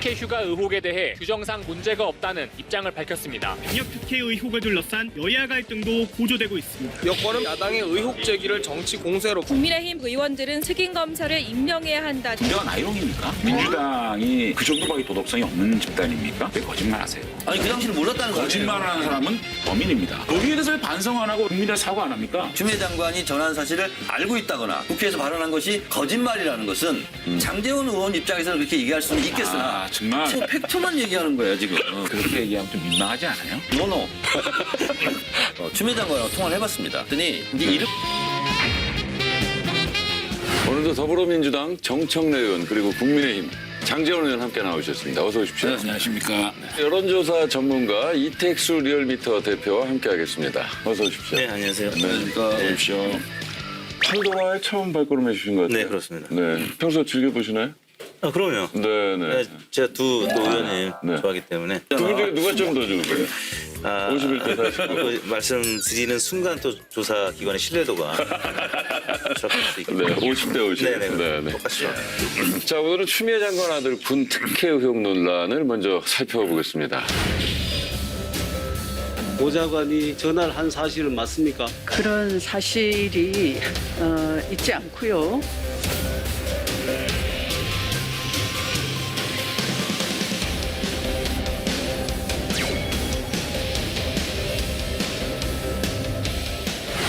특혜 휴가 의혹에 대해 규정상 문제가 없다는 입장을 밝혔습니다. 병역 특혜 의혹을 둘러싼 여야 갈등도 고조되고 있습니다. 여권은 야당의 의혹 제기를 정치 공세로 국민의힘 의원들은 책임 검사를 임명해야 한다. 문제가 나이롱입니까? 민주당이 그 정도밖에 도덕성이 없는 집단입니까? 왜 거짓말하세요? 아니 그 당시를 몰랐다는 거예요. 거짓말하는 사람은 범인입니다. 거기에 대해서 왜 반성 안 하고 국민들 사과 안 합니까? 추미애 장관이 전한 사실을 알고 있다거나 국회에서 발언한 것이 거짓말이라는 것은 장제원 의원 입장에서는 그렇게 얘기할 수는 있겠으나 정말 지금 팩트만 얘기하는 거예요 지금. 그렇게 얘기하면 좀 민망하지 않아요? 노노. 추미애 장관하고 통화를 해봤습니다. 그랬더니 이제 이름 오늘도 더불어민주당 정청래 의원 그리고 국민의힘 장제원 의원 함께 나오셨습니다. 어서 오십시오. 네, 안녕하십니까. 여론조사 전문가 이택수 리얼미터 대표와 함께하겠습니다. 어서 오십시오. 네, 안녕하세요. 어서 오십시오. 활동화에 처음 발걸음 해주신 것 같아요. 네, 그렇습니다. 네, 평소 즐겨보시나요? 아, 그럼요. 네네. 제가 두 의원님 네. 좋아하기 때문에. 두 분 중에 누가 좀 더 좋으세요? 아, 51대 49. 말씀드리는 순간 또 조사 기관의 신뢰도가 부족할 수 있고. 네, 50대 50. 네네. 똑같죠. 자, 오늘은 추미애 장관 아들 군 특혜 의혹 논란을 먼저 살펴보겠습니다. 보좌관이 전화를 한 사실은 맞습니까? 그런 사실이 있지 않고요.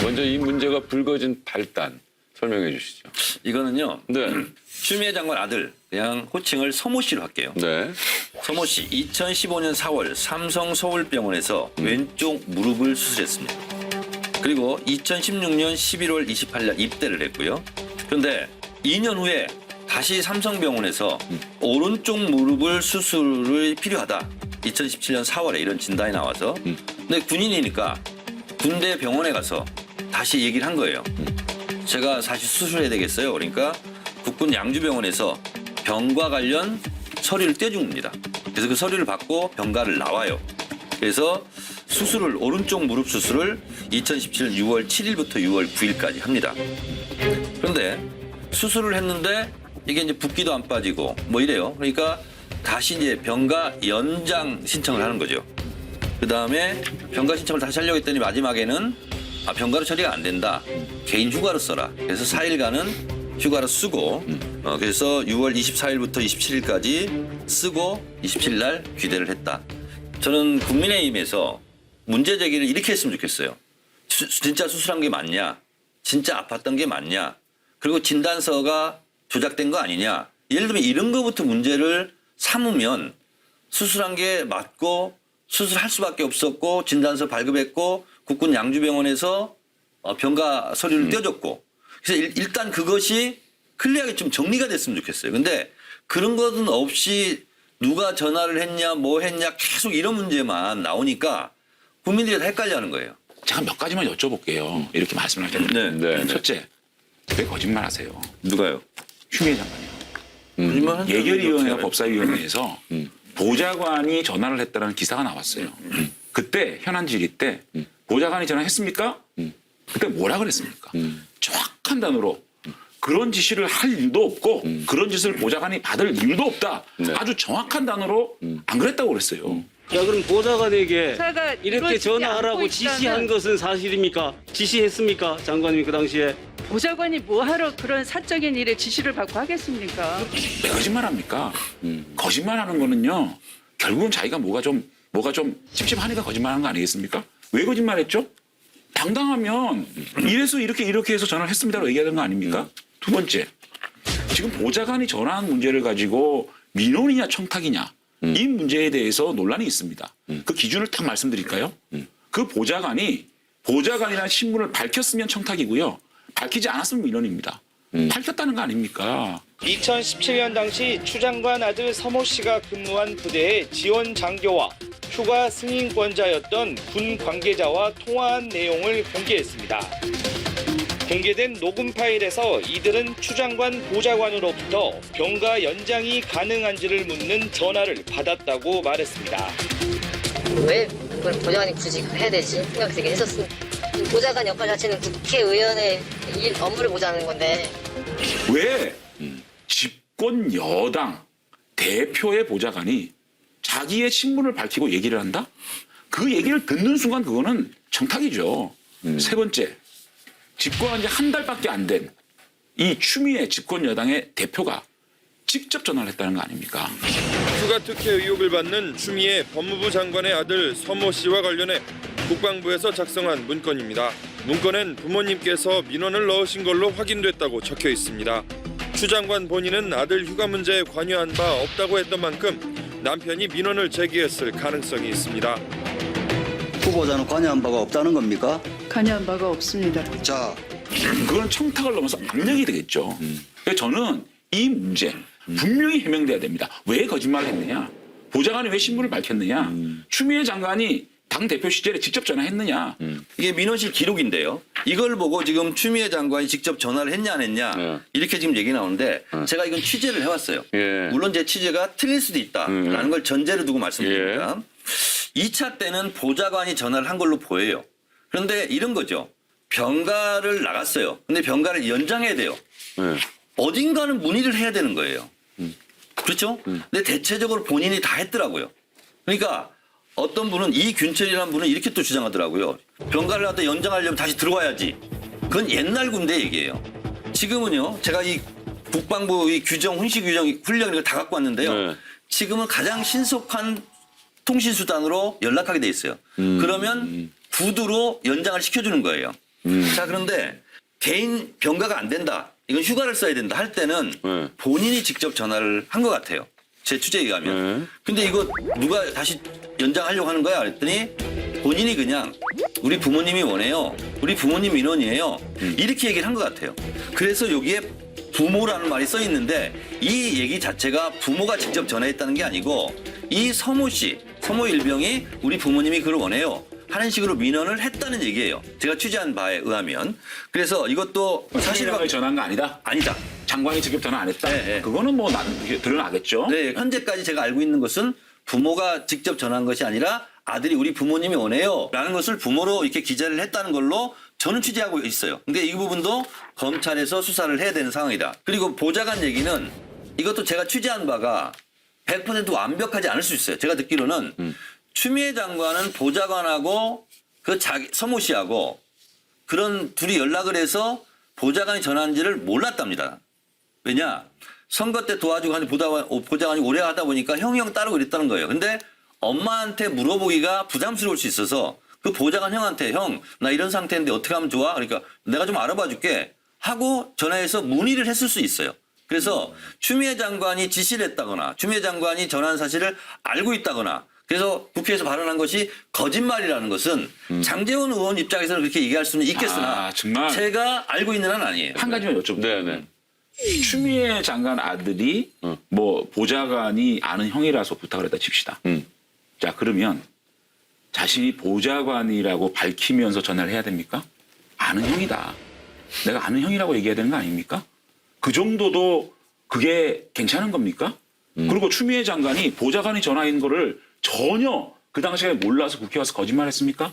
먼저 이 문제가 불거진 발단 설명해 주시죠. 이거는요. 네. 추미애 장관 아들 그냥 호칭을 서모 씨로 할게요. 네. 서모 씨 2015년 4월 삼성 서울병원에서 왼쪽 무릎을 수술했습니다. 그리고 2016년 11월 28일 입대를 했고요. 그런데 2년 후에 다시 삼성병원에서 오른쪽 무릎을 수술이 필요하다. 2017년 4월에 이런 진단이 나와서 근데 군인이니까 군대 병원에 가서 다시 얘기를 한 거예요. 제가 다시 수술해야 되겠어요. 그러니까 국군 양주병원에서 병과 관련 서류를 떼줍니다. 그래서 그 서류를 받고 병가를 나와요. 그래서 수술을 오른쪽 무릎 수술을 2017년 6월 7일부터 6월 9일까지 합니다. 그런데 수술을 했는데 이게 이제 붓기도 안 빠지고 뭐 이래요. 그러니까 다시 이제 병가 연장 신청을 하는 거죠. 그 다음에 병가 신청을 다시 하려고 했더니 마지막에는 병가로 처리가 안 된다. 개인 휴가로 써라. 그래서 4일간은 휴가로 쓰고 그래서 6월 24일부터 27일까지 쓰고 27일 날 귀대를 했다. 저는 국민의힘에서 문제 제기를 이렇게 했으면 좋겠어요. 진짜 수술한 게 맞냐? 진짜 아팠던 게 맞냐? 그리고 진단서가 조작된 거 아니냐? 예를 들면 이런 거부터 문제를 삼으면 수술한 게 맞고 수술할 수밖에 없었고 진단서 발급했고 국군 양주병원에서 병가 서류를 떼어줬고 그래서 일단 그것이 클리어하게 좀 정리가 됐으면 좋겠어요. 근데 그런 것은 없이 누가 전화를 했냐 뭐 했냐 계속 이런 문제만 나오니까 국민들이 다 헷갈려하는 거예요. 제가 몇 가지만 여쭤볼게요. 이렇게 말씀을 할 텐데. 네. 첫째, 왜 거짓말하세요? 누가요? 추미애 장관이요. 거짓말한 예결위원회와 법사위원회에서 보좌관이 전화를 했다는 기사가 나왔어요. 그때 현안 질의 때 보좌관이 전화했습니까? 그때 뭐라 그랬습니까? 정확한 단어로 그런 지시를 할 일도 없고 그런 짓을 보좌관이 받을 일도 없다. 아주 정확한 단어로 안 그랬다고 그랬어요. 자, 그럼 보좌관에게 수사가 이렇게 이루어지지 않고 전화하라고 지시한 있다는- 것은 사실입니까? 지시했습니까? 장관님이 그 당시에. 보좌관이 뭐하러 그런 사적인 일에 지시를 받고 하겠습니까? 왜 거짓말합니까? 거짓말하는 거는요. 결국은 자기가 뭐가 좀 찝찝하니까 거짓말하는 거 아니겠습니까? 왜 거짓말했죠? 당당하면 이래서 이렇게 해서 전화를 했습니다라고 얘기하는 거 아닙니까? 두 번째, 지금 보좌관이 전화한 문제를 가지고 민원이냐 청탁이냐 이 문제에 대해서 논란이 있습니다. 그 기준을 딱 말씀드릴까요? 그 보좌관이라는 신분을 밝혔으면 청탁이고요. 밝히지 않았으면 민원입니다. 밝혔다는 거 아닙니까? 2017년 당시 추 장관 아들 서모 씨가 근무한 부대의 지원 장교와 휴가 승인권자였던 군 관계자와 통화한 내용을 공개했습니다. 공개된 녹음 파일에서 이들은 추 장관 보좌관으로부터 병가 연장이 가능한지를 묻는 전화를 받았다고 말했습니다. 왜 그걸 보좌관이 굳이 해야 되지? 생각되게 했었습니다. 보좌관 역할 자체는 국회의원의 업무를 보좌하는 건데 왜 집권 여당 대표의 보좌관이 자기의 신분을 밝히고 얘기를 한다? 그 얘기를 듣는 순간 그거는 청탁이죠. 세 번째, 집권한 지 한 달밖에 안 된 이 추미애 집권 여당의 대표가 직접 전화를 했다는 거 아닙니까? 휴가 특혜 의혹을 받는 추미애 법무부 장관의 아들 서모 씨와 관련해 국방부에서 작성한 문건입니다. 문건엔 부모님께서 민원을 넣으신 걸로 확인됐다고 적혀 있습니다. 추 장관 본인은 아들 휴가 문제에 관여한 바 없다고 했던 만큼 남편이 민원을 제기했을 가능성이 있습니다. 후보자는 관여한 바가 없다는 겁니까? 관여한 바가 없습니다. 자, 그건 청탁을 넘어서 압력이 되겠죠. 그래서 저는 이 문제 분명히 해명돼야 됩니다. 왜 거짓말을 했느냐? 보좌관이 왜 신분을 밝혔느냐? 추미애 장관이 당대표 시절에 직접 전화했느냐? 이게 민원실 기록인데요. 이걸 보고 지금 추미애 장관이 직접 전화를 했냐 안 했냐 네. 이렇게 지금 얘기 나오는데 제가 이건 취재를 해왔어요. 예. 물론 제 취재가 틀릴 수도 있다라는 걸 전제를 두고 말씀드립니다. 2차 때는 보좌관이 전화를 한 걸로 보여요. 그런데 이런 거죠. 병가를 나갔어요. 근데 병가를 연장해야 돼요. 예. 어딘가는 문의를 해야 되는 거예요. 그렇죠? 근데 대체적으로 본인이 다 했더라고요. 그러니까 어떤 분은 이균철이라는 분은 이렇게 또 주장하더라고요. 병가를 갖다 연장하려면 다시 들어와야지. 그건 옛날 군대 얘기예요. 지금은요. 제가 이 국방부 이 규정, 훈시 규정, 훈령 이걸 다 갖고 왔는데요. 네. 지금은 가장 신속한 통신 수단으로 연락하게 돼 있어요. 그러면 구두로 연장을 시켜주는 거예요. 자, 그런데 개인 병가가 안 된다. 이건 휴가를 써야 된다 할 때는 본인이 직접 전화를 한 것 같아요. 제 취재에 의하면. 근데 이거 누가 다시 연장하려고 하는 거야? 그랬더니 본인이 그냥 우리 부모님이 원해요. 우리 부모님 민원이에요. 이렇게 얘기를 한 것 같아요. 그래서 여기에 부모라는 말이 써 있는데 이 얘기 자체가 부모가 직접 전화했다는 게 아니고 이 서모 씨, 서모 일병이 우리 부모님이 그걸 원해요. 하는 식으로 민원을 했다는 얘기예요. 제가 취재한 바에 의하면. 그래서 이것도 사실을 전한 거 아니다? 아니다. 장관이 직접 전화 안 했다? 네, 네. 그거는 뭐 드러나겠죠. 네, 현재까지 제가 알고 있는 것은 부모가 직접 전한 것이 아니라 아들이 우리 부모님이 원해요. 라는 것을 부모로 이렇게 기재를 했다는 걸로 저는 취재하고 있어요. 근데 이 부분도 검찰에서 수사를 해야 되는 상황이다. 그리고 보좌관 얘기는 이것도 제가 취재한 바가 100% 완벽하지 않을 수 있어요. 제가 듣기로는 추미애 장관은 보좌관하고 서모 씨하고 그런 둘이 연락을 해서 보좌관이 전화한지를 몰랐답니다. 왜냐? 선거 때 도와주고 하는 보좌관이 오래 하다 보니까 형이 따르고 그랬다는 거예요. 근데 엄마한테 물어보기가 부담스러울 수 있어서 그 보좌관 형한테 형, 나 이런 상태인데 어떻게 하면 좋아? 그러니까 내가 좀 알아봐 줄게 하고 전화해서 문의를 했을 수 있어요. 그래서 추미애 장관이 지시를 했다거나 추미애 장관이 전화한 사실을 알고 있다거나 그래서 국회에서 발언한 것이 거짓말이라는 것은 장제원 의원 입장에서는 그렇게 얘기할 수는 있겠으나 정말 제가 알고 있는 한 아니에요. 한 가지만 여쭤볼게요. 네네. 추미애 장관 아들이 뭐 보좌관이 아는 형이라서 부탁을 했다 칩시다. 자, 그러면 자신이 보좌관이라고 밝히면서 전화를 해야 됩니까? 아는 형이다. 내가 아는 형이라고 얘기해야 되는 거 아닙니까? 그 정도도 그게 괜찮은 겁니까? 그리고 추미애 장관이 보좌관이 전화한 거를 전혀 그 당시에 몰라서 국회 와서 거짓말했습니까?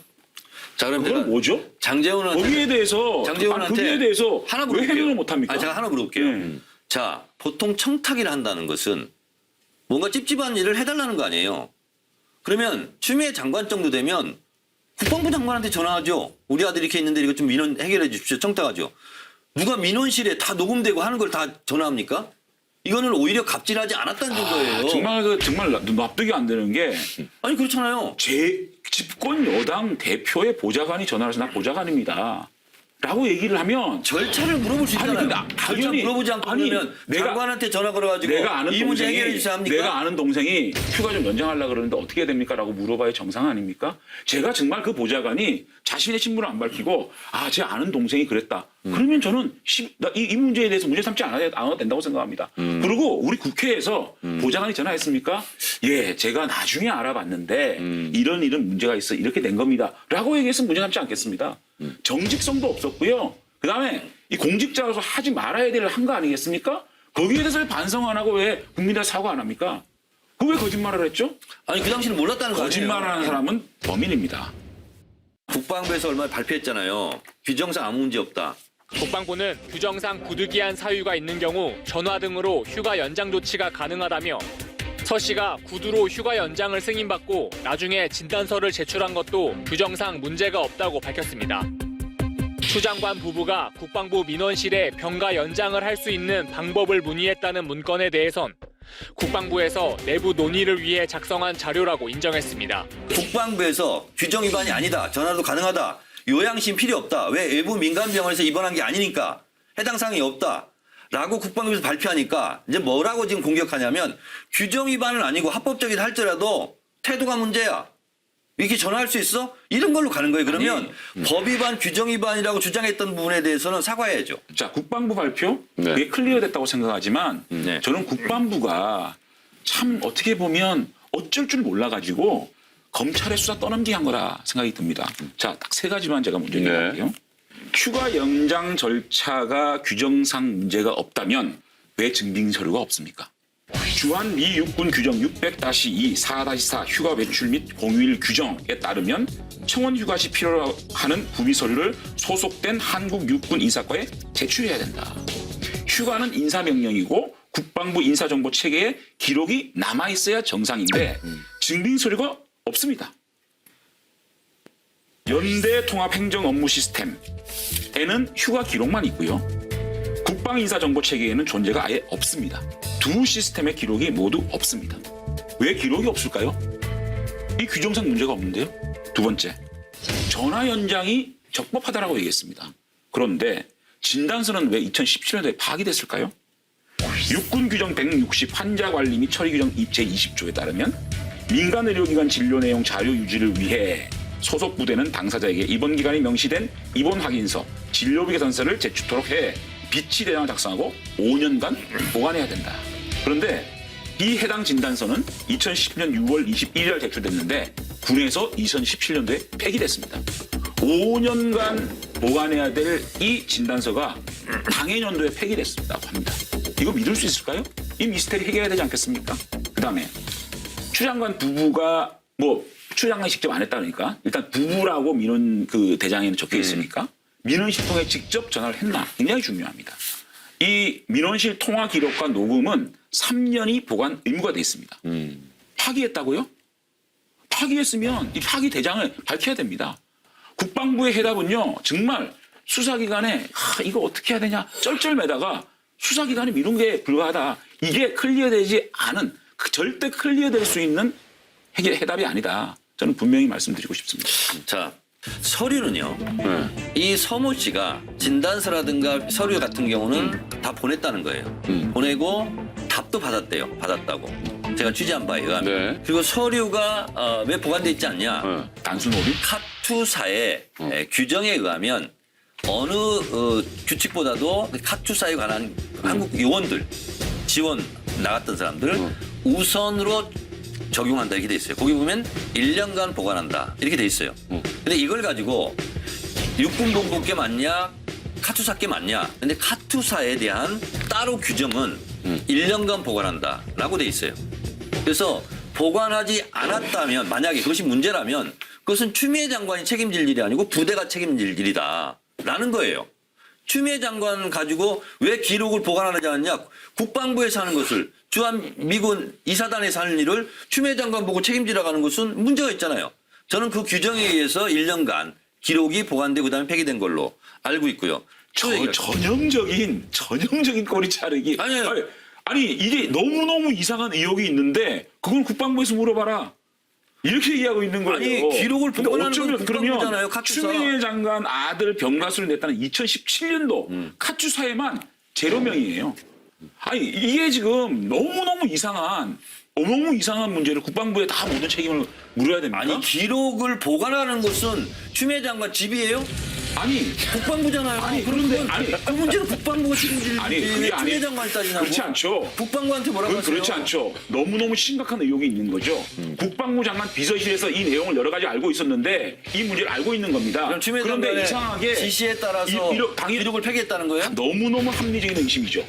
자, 그럼 그건 뭐죠? 장제원한테 거기에 대해서 장제원한테 하나 왜 해명을 못합니까? 제가 하나 물어볼게요. 자, 보통 청탁이라 한다는 것은 뭔가 찝찝한 일을 해달라는 거 아니에요. 그러면 추미애 장관 정도 되면 국방부 장관한테 전화하죠. 우리 아들이 이렇게 있는데 이거 좀 민원 해결해 주십시오. 청탁하죠. 누가 민원실에 다 녹음되고 하는 걸 다 전화합니까? 이거는 오히려 갑질하지 않았다는 증거예요. 정말 납득이 안 되는 게 아니 그렇잖아요. 제 집권 여당 대표의 보좌관이 전화를 해서 나 보좌관입니다. 라고 얘기를 하면 절차를 물어볼 수 있잖아요. 근데 절차 물어보지 않고 그러면 장관한테 전화 걸어가지고 이 문제 해결해 주세요 합니까? 내가 아는 동생이 휴가 좀 연장하려고 그러는데 어떻게 해야 됩니까? 라고 물어봐야 정상 아닙니까? 제가 정말 그 보좌관이 자신의 신분을 안 밝히고 제 아는 동생이 그랬다. 그러면 저는 이 문제에 대해서 문제 삼지 않아도 된다고 생각합니다. 그리고 우리 국회에서 보좌관이 전화했습니까? 예, 제가 나중에 알아봤는데 이런 문제가 있어 이렇게 된 겁니다. 라고 얘기했으면 문제 삼지 않겠습니다. 정직성도 없었고요. 그다음에 이 공직자로서 하지 말아야 될 한 거 아니겠습니까? 거기에 대해서 왜 반성 안 하고 왜 국민들 사과 안 합니까? 그 왜 거짓말을 했죠? 아니 그 당시는 몰랐다는 거 아니에요? 거짓말하는 사람은 범인입니다. 국방부에서 얼마 발표했잖아요. 규정상 아무 문제 없다. 국방부는 규정상 부득이한 사유가 있는 경우 전화 등으로 휴가 연장 조치가 가능하다며 서 씨가 구두로 휴가 연장을 승인받고 나중에 진단서를 제출한 것도 규정상 문제가 없다고 밝혔습니다. 추 장관 부부가 국방부 민원실에 병가 연장을 할 수 있는 방법을 문의했다는 문건에 대해선 국방부에서 내부 논의를 위해 작성한 자료라고 인정했습니다. 국방부에서 규정 위반이 아니다. 전화도 가능하다. 요양심 필요 없다. 왜 외부 민간병원에서 입원한 게 아니니까 해당 사항이 없다. 라고 국방부에서 발표하니까 이제 뭐라고 지금 공격하냐면 규정 위반은 아니고 합법적이다 할지라도 태도가 문제야. 이렇게 전화할 수 있어? 이런 걸로 가는 거예요. 그러면 법 위반, 규정 위반이라고 주장했던 부분에 대해서는 사과해야죠. 자, 국방부 발표 네. 그게 클리어됐다고 생각하지만 네. 저는 국방부가 참 어떻게 보면 어쩔 줄 몰라가지고 검찰의 수사 떠넘기한 거라 생각이 듭니다. 자, 딱 세 가지만 제가 먼저 얘기할게요. 휴가 연장 절차가 규정상 문제가 없다면 왜 증빙 서류가 없습니까? 주한 미 육군 규정 600-2 4-4 휴가 외출 및 공휴일 규정에 따르면 청원 휴가 시 필요로 하는 구비 서류를 소속된 한국 육군 인사과에 제출해야 된다. 휴가는 인사명령이고 국방부 인사정보 체계에 기록이 남아있어야 정상인데 증빙 서류가 없습니다. 연대 통합 행정 업무 시스템에는 휴가 기록만 있고요. 국방인사정보 체계에는 존재가 아예 없습니다. 두 시스템의 기록이 모두 없습니다. 왜 기록이 없을까요? 이 규정상 문제가 없는데요. 두 번째, 전화 연장이 적법하다라고 얘기했습니다. 그런데 진단서는 왜 2017년도에 파기됐을까요? 육군 규정 160 환자 관리 및 처리 규정 제20조에 따르면 민간 의료기관 진료 내용 자료 유지를 위해 소속 부대는 당사자에게 입원 기간이 명시된 입원 확인서, 진료비 계산서를 제출토록 해 비치 대장을 작성하고 5년간 보관해야 된다. 그런데 이 해당 진단서는 2010년 6월 21일 제출됐는데 군에서 2017년도에 폐기됐습니다. 5년간 보관해야 될 이 진단서가 당해년도에 폐기됐습니다. 합니다. 이거 믿을 수 있을까요? 이 미스테리 해결해야 되지 않겠습니까? 그다음에 추 장관 부부가 추 장관이 직접 안 했다 그러니까 일단 부부라고 민원 그 대장에는 적혀 있으니까 민원실 통해 직접 전화를 했나 굉장히 중요합니다. 이 민원실 통화 기록과 녹음은 3년이 보관 의무가 돼 있습니다. 파기했다고요? 파기했으면 이 파기 대장을 밝혀야 됩니다. 국방부의 해답은요 정말 수사기관에 이거 어떻게 해야 되냐 쩔쩔매다가 수사기관이 미룬 게 불가하다. 이게 클리어되지 않은 절대 클리어될 수 있는 해답이 아니다. 저는 분명히 말씀드리고 싶습니다. 자, 서류는요. 이 서모 씨가 진단서라든가 서류 같은 경우는 다 보냈다는 거예요. 보내고 답도 받았다고. 제가 취재한 바에 의하면. 네. 그리고 서류가 왜 보관돼 있지 않냐? 단순 오류? 카투사의 규정에 의하면 어느 규칙보다도 카투사에 관한 한국 요원들, 지원 나갔던 사람들 우선으로 적용한다 이렇게 돼 있어요. 거기 보면 1년간 보관한다 이렇게 돼 있어요. 근데 이걸 가지고 육군본부께 맞냐 카투사께 맞냐. 근데 카투사에 대한 따로 규정은 1년간 보관한다라고 돼 있어요. 그래서 보관하지 않았다면 만약에 그것이 문제라면 그것은 추미애 장관이 책임질 일이 아니고 부대가 책임질 일이다라는 거예요. 추미애 장관 가지고 왜 기록을 보관하지 않느냐. 국방부에서 하는 것을 주한미군 이사단에서 하는 일을 추미애 장관 보고 책임지라고 하는 것은 문제가 있잖아요. 저는 그 규정에 의해서 1년간 기록이 보관되고 그다음에 폐기된 걸로 알고 있고요. 전형적인 꼬리 자르기. 아니 이게 너무너무 이상한 의혹이 있는데 그건 국방부에서 물어봐라. 이렇게 얘기하고 있는 거예요. 아니 기록을 보관하는 건 국방부잖아요. 카투사. 추미애 장관 아들 병가수를 냈다는 2017년도 카투사에만 제로명이에요. 아니 이게 지금 너무 이상한 문제를 국방부에 다 모든 책임을 물어야 됩니까? 아니 기록을 보관하는 것은 추미애 장관 집이에요? 아니 국방부잖아요. 아니 그런데 그 문제는 국방부가 책임질 그게 추미애 장관이 따지냐고. 그렇지 않죠. 국방부한테 뭐라고 하세요? 그렇지 않죠. 너무너무 심각한 의혹이 있는 거죠. 국방부 장관 비서실에서 이 내용을 여러 가지 알고 있었는데 이 문제를 알고 있는 겁니다. 그럼 추미애 그런데 장관의 이상하게 지시에 따라서 기록을 폐기했다는 거예요? 너무너무 합리적인 의심이죠.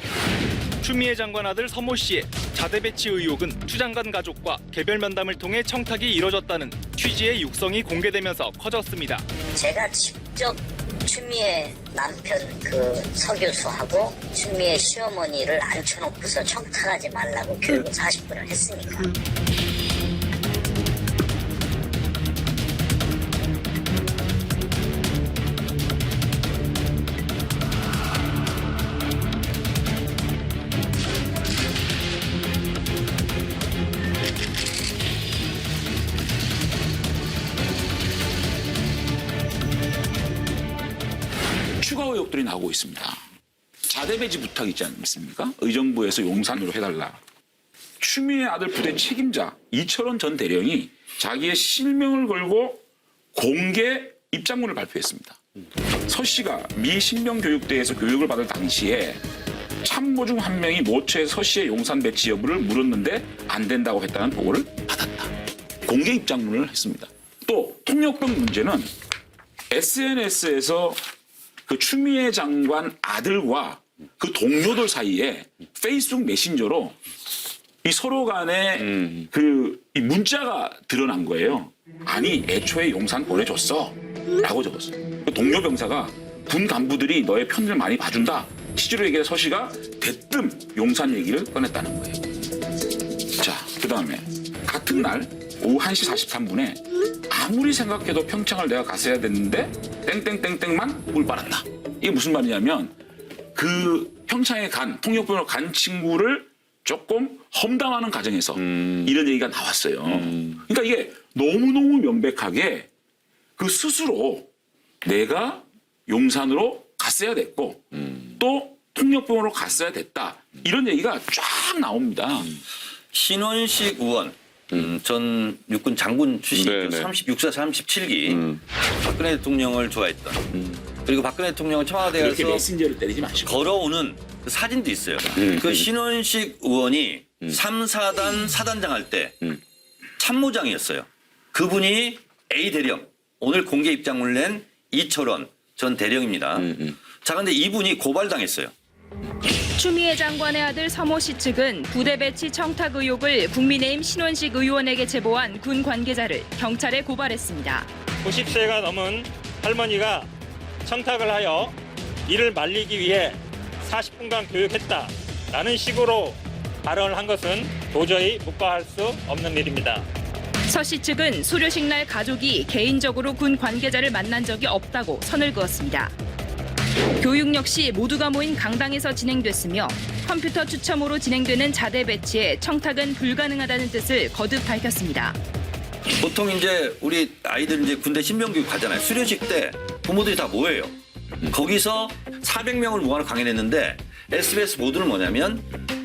추미애 장관 아들 서모 씨의 자대 배치 의혹은 추 장관 가족과 개별 면담을 통해 청탁이 이뤄졌다는 취지의 육성이 공개되면서 커졌습니다. 제가 직접 추미애 남편 그 서교수하고 추미애 시어머니를 앉혀놓고서 청탁하지 말라고 결국 40분을 했으니까. 추가 의혹들이 나오고 있습니다. 자대배지 부탁 있지 않습니까? 의정부에서 용산으로 해달라. 추미애 아들 부대 책임자 이철원 전 대령이 자기의 실명을 걸고 공개 입장문을 발표했습니다. 서 씨가 미 신병교육대에서 교육을 받을 당시에 참모 중 한 명이 모처에 서 씨의 용산 배치 여부를 물었는데 안 된다고 했다는 보고를 받았다. 공개 입장문을 했습니다. 또 통역병 문제는 SNS에서 그 추미애 장관 아들과 그 동료들 사이에 페이스북 메신저로 이 서로 간에 이 문자가 드러난 거예요. 아니 애초에 용산 보내줬어 라고 적었어요. 그 동료 병사가 군 간부들이 너의 편을 많이 봐준다. 실제로 얘기해 서 씨가 대뜸 용산 얘기를 꺼냈다는 거예요. 자, 그 다음에 같은 날 오후 1시 43분에 아무리 생각해도 평창을 내가 갔어야 됐는데 땡땡땡땡만 물 빨았다. 이게 무슨 말이냐면 그 평창에 간 통역병으로 간 친구를 조금 험담하는 과정에서 이런 얘기가 나왔어요. 그러니까 이게 너무너무 명백하게 그 스스로 내가 용산으로 갔어야 됐고 또 통역병으로 갔어야 됐다. 이런 얘기가 쫙 나옵니다. 신원식 의원 전 육군 장군 출신이죠. 36사 37기 박근혜 대통령을 좋아했던 그리고 박근혜 대통령은 청와대에서 이렇게 메신저를 때리지 마시고 걸어오는 그 사진도 있어요. 그 신원식 의원이 3사단 사단장 할 때 참모장이었어요. 그분이 A 대령, 오늘 공개 입장문을 낸 이철원 전 대령입니다. 자, 근데 이분이 고발당했어요. 추미애 장관의 아들 서모 씨 측은 부대 배치 청탁 의혹을 국민의힘 신원식 의원에게 제보한 군 관계자를 경찰에 고발했습니다. 90세가 넘은 할머니가 청탁을 하여 이를 말리기 위해 40분간 교육했다라는 식으로 발언을 한 것은 도저히 묵과할 수 없는 일입니다. 서 씨 측은 수료식 날 가족이 개인적으로 군 관계자를 만난 적이 없다고 선을 그었습니다. 교육 역시 모두가 모인 강당에서 진행됐으며 컴퓨터 추첨으로 진행되는 자대 배치에 청탁은 불가능하다는 뜻을 거듭 밝혔습니다. 보통 이제 우리 아이들 이제 군대 신병교육 가잖아요. 수료식 때 부모들이 다 모여요. 거기서 400명을 모아서 강연했는데 SBS 보도는 뭐냐면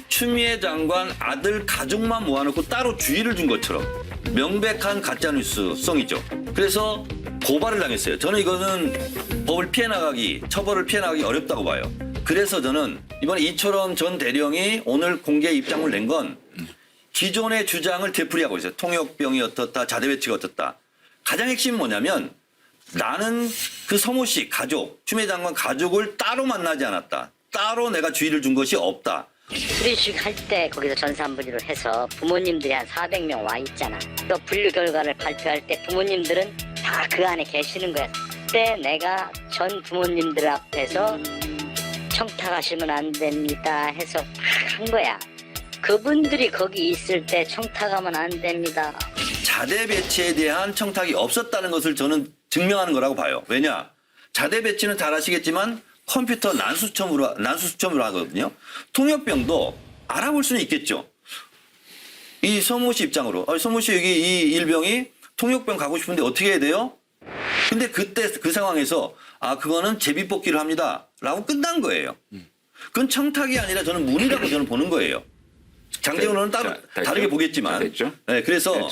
추미애 장관 아들 가족만 모아놓고 따로 주의를 준 것처럼 명백한 가짜뉴스성이죠. 그래서 고발을 당했어요. 저는 이거는 법을 피해 나가기, 처벌을 피해 나가기 어렵다고 봐요. 그래서 저는 이번에 이철원 전 대령이 오늘 공개 입장을 낸 건 기존의 주장을 되풀이하고 있어요. 통역병이 어떻다, 자대 배치가 어떻다. 가장 핵심은 뭐냐면 나는 그 서모 씨 가족, 추미애 장관 가족을 따로 만나지 않았다. 따로 내가 주의를 준 것이 없다. 수리식 할 때 거기서 전산분리를 해서 부모님들이 한 400명 와 있잖아. 또 분류 결과를 발표할 때 부모님들은 다 그 안에 계시는 거야. 그때 내가 전 부모님들 앞에서 청탁하시면 안 됩니다 해서 막 한 거야. 그분들이 거기 있을 때 청탁하면 안 됩니다. 자대 배치에 대한 청탁이 없었다는 것을 저는 증명하는 거라고 봐요. 왜냐? 자대 배치는 잘 아시겠지만 컴퓨터 난수수첨으로 하거든요. 통역병도 알아볼 수는 있겠죠. 이 서모 씨 입장으로 서모 씨 여기 이 일병이 통역병 가고 싶은데 어떻게 해야 돼요? 근데 그때 그 상황에서 그거는 제비뽑기를 합니다 라고 끝난 거예요. 그건 청탁이 아니라 저는 문의라고 저는 보는 거예요. 장재훈 의원은 다르게 보겠지만. 됐죠? 네, 그래서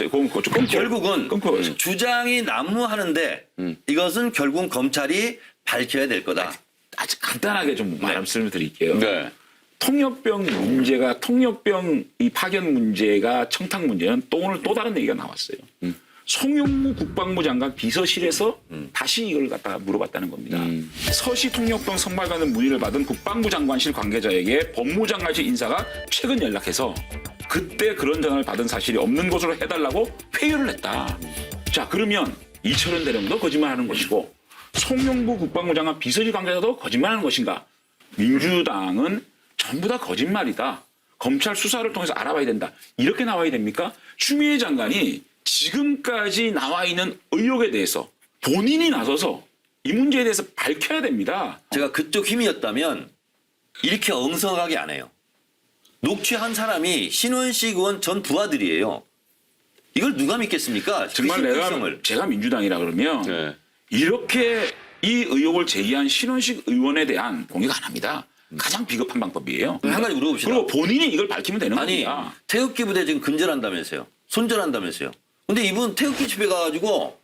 결국은 끊고. 주장이 난무하는데 이것은 결국 검찰이 밝혀야 될 거다. 아주 간단하게 좀 말씀을 드릴게요. 네. 통역병 문제가 통역병 이 파견 문제가 청탁 문제는 또 오늘 또 다른 얘기가 나왔어요. 송영무 국방부 장관 비서실에서 다시 이걸 갖다가 물어봤다는 겁니다. 서시 통역병 선발가는 문의를 받은 국방부 장관실 관계자에게 법무장관실 인사가 최근 연락해서 그때 그런 전화를 받은 사실이 없는 것으로 해달라고 회유를 했다. 자, 그러면 이철원 대령도 거짓말하는 것이고 송영구 국방부 장관 비서실 관계자도 거짓말하는 것인가? 민주당은 전부 다 거짓말이다. 검찰 수사를 통해서 알아봐야 된다. 이렇게 나와야 됩니까? 추미애 장관이 지금까지 나와 있는 의혹에 대해서 본인이 나서서 이 문제에 대해서 밝혀야 됩니다. 제가 그쪽 힘이었다면 이렇게 엉성하게 안 해요. 녹취한 사람이 신원식 의원 전 부하들이에요. 이걸 누가 믿겠습니까? 정말 제가 민주당이라 그러면 네. 이렇게 이 의혹을 제기한 신원식 의원에 대한 공개가 안 합니다. 가장 비겁한 방법이에요. 한 가지 물어봅시다. 그리고 본인이 이걸 밝히면 되는 아니, 겁니다. 태극기 부대 지금 근절한다면서요. 손절한다면서요. 근데 이분 태극기 집회 가가지고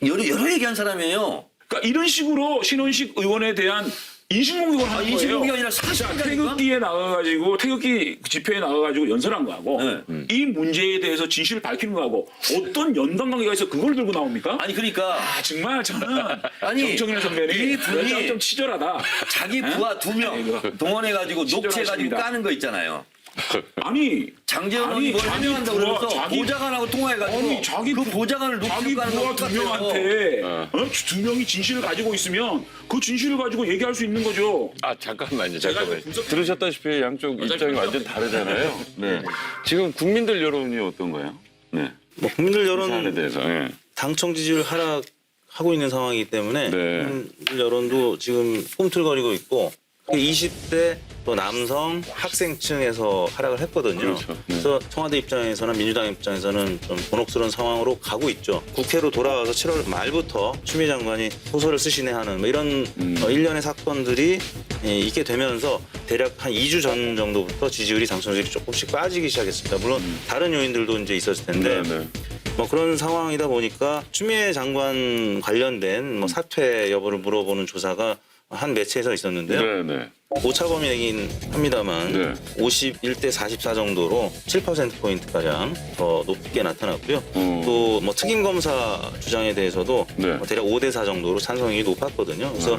여러 얘기한 사람이에요. 그러니까 이런 식으로 신원식 의원에 대한 인신공격을 하는 거예요. 인신공격이 아니라 자, 사실이니까. 태극기에 나가가지고 태극기 집회에 나가가지고 연설한 거하고 네. 이 문제에 대해서 진실을 밝히는 거하고 어떤 연관 관계가 있어 그걸 들고 나옵니까? 아니 그러니까 정말 저는 아니, 정청래 선배님 이 분이 연장 좀 치졸하다. 자기 부하 2명 동원해가지고 녹취해가지고 친절하십니다. 까는 거 있잖아요. 아니 장재원 아니, 의원이 뭘 자기 해명한다고 부하, 그러면서 자기- 보좌관하고 통화해가지고 아니, 자기 그 부- 보좌관을 자기 녹취하는 부하 거 두 똑같아요. 명한테 두 명이 진실을 가지고 있으면 그 진실을 가지고 얘기할 수 있는 거죠. 아 잠깐만요. 제가 잠깐만요. 분석- 들으셨다시피 양쪽 입장이 완전 다르잖아요. 네. 지금 국민들 여론이 어떤가요? 네. 뭐 국민들 이 사안에 여론 대해서. 예. 당청 지지율 하락하고 있는 상황이기 때문에 네. 국민들 여론도 지금 꿈틀거리고 있고 20대 또 남성 학생층에서 하락을 했거든요. 그렇죠. 네. 그래서 청와대 입장에서는 민주당 입장에서는 좀 곤혹스러운 상황으로 가고 있죠. 국회로 돌아와서 7월 말부터 추미애 장관이 소설을 쓰시네 하는 뭐 이런 일련의 사건들이 있게 되면서 대략 한 2주 전 정도부터 지지율이 당선율이 조금씩 빠지기 시작했습니다. 물론 다른 요인들도 이제 있었을 텐데 네, 네. 뭐 그런 상황이다 보니까 추미애 장관 관련된 뭐 사퇴 여부를 물어보는 조사가 한 매체에서 있었는데요. 네, 네. 오차범위이긴 합니다만 네. 51대 44 정도로 7%포인트가량 더 높게 나타났고요. 또 뭐 특임 검사 주장에 대해서도 네. 뭐 대략 5대 4 정도로 찬성이 높았거든요. 그래서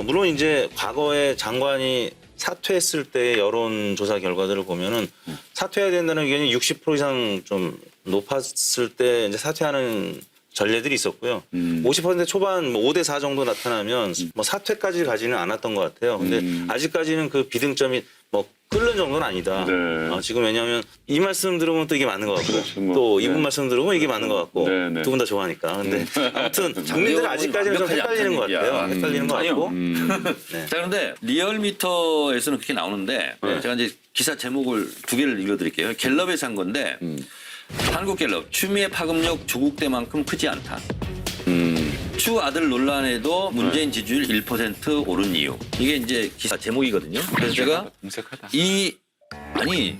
물론 이제 과거에 장관이 사퇴했을 때의 여론조사 결과들을 보면은 사퇴해야 된다는 의견이 60% 이상 좀 높았을 때 이제 사퇴하는 전례들이 있었고요. 50% 초반 뭐 5대 4 정도 나타나면 뭐 사퇴까지 가지는 않았던 것 같아요. 근데 아직까지는 그 비등점이 뭐 끓는 정도는 아니다. 네. 지금 왜냐하면 이 말씀 들으면 또 이게 맞는 것 같고 그렇죠, 뭐. 또 이분 네. 말씀 들으면 이게 맞는 것 같고 네, 네. 두 분 다 좋아하니까. 근데 아무튼 국민들은 아직까지는 좀 헷갈리는 것 같아요. 헷갈리는 것 같고. 네. 자, 그런데 리얼미터에서는 그렇게 나오는데 제가 이제 기사 제목을 두 개를 읽어드릴게요. 갤럽에서 한 건데 한국갤럽 추미애 파급력 조국 때만큼 크지 않다. 추 아들 논란에도 문재인 지지율 1% 오른 이유. 이게 이제 기사 제목이거든요. 그래서 제가 공색하다. 아니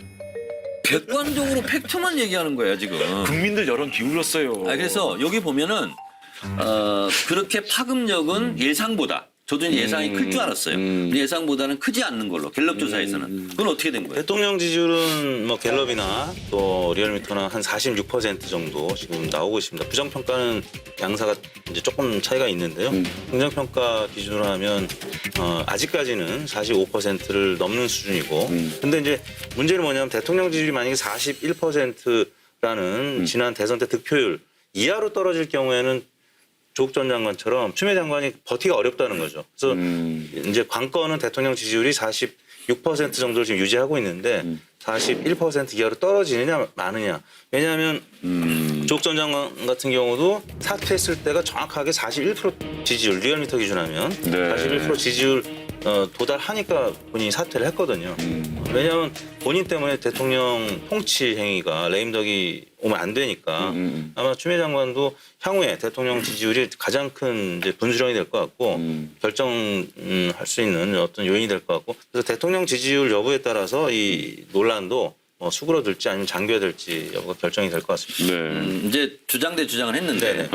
객관적으로 팩트만 얘기하는 거예요 지금. 국민들 여론 기울었어요. 그래서 여기 보면은 그렇게 파급력은 예상보다 저도 이제 예상이 클 줄 알았어요. 근데 예상보다는 크지 않는 걸로 갤럽 조사에서는. 그건 어떻게 된 거예요? 대통령 지지율은 뭐 갤럽이나 또 리얼미터나 한 46% 정도 지금 나오고 있습니다. 부정평가는 양사가 이제 조금 차이가 있는데요. 긍정평가 기준으로 하면 아직까지는 45%를 넘는 수준이고. 근데 이제 문제는 뭐냐면 대통령 지지율이 만약에 41%라는 지난 대선 때 득표율 이하로 떨어질 경우에는 조국 전 장관처럼 추미애 장관이 버티기가 어렵다는 거죠. 그래서 이제 관건은 대통령 지지율이 46% 정도를 지금 유지하고 있는데 41% 이하로 떨어지느냐 마느냐. 왜냐하면 조국 전 장관 같은 경우도 사퇴했을 때가 정확하게 41% 지지율 리얼미터 기준하면 네. 41% 지지율 도달하니까 본인이 사퇴를 했거든요. 왜냐하면 본인 때문에 대통령 통치 행위가 레임덕이 오면 안 되니까 아마 추미애 장관도 향후에 대통령 지지율이 가장 큰 이제 분수령이 될 것 같고 결정할 수 있는 어떤 요인이 될 것 같고 그래서 대통령 지지율 여부에 따라서 이 논란도 뭐 수그러들지 아니면 장기화될지 여부가 결정이 될 것 같습니다. 네. 이제 주장 대 주장을 했는데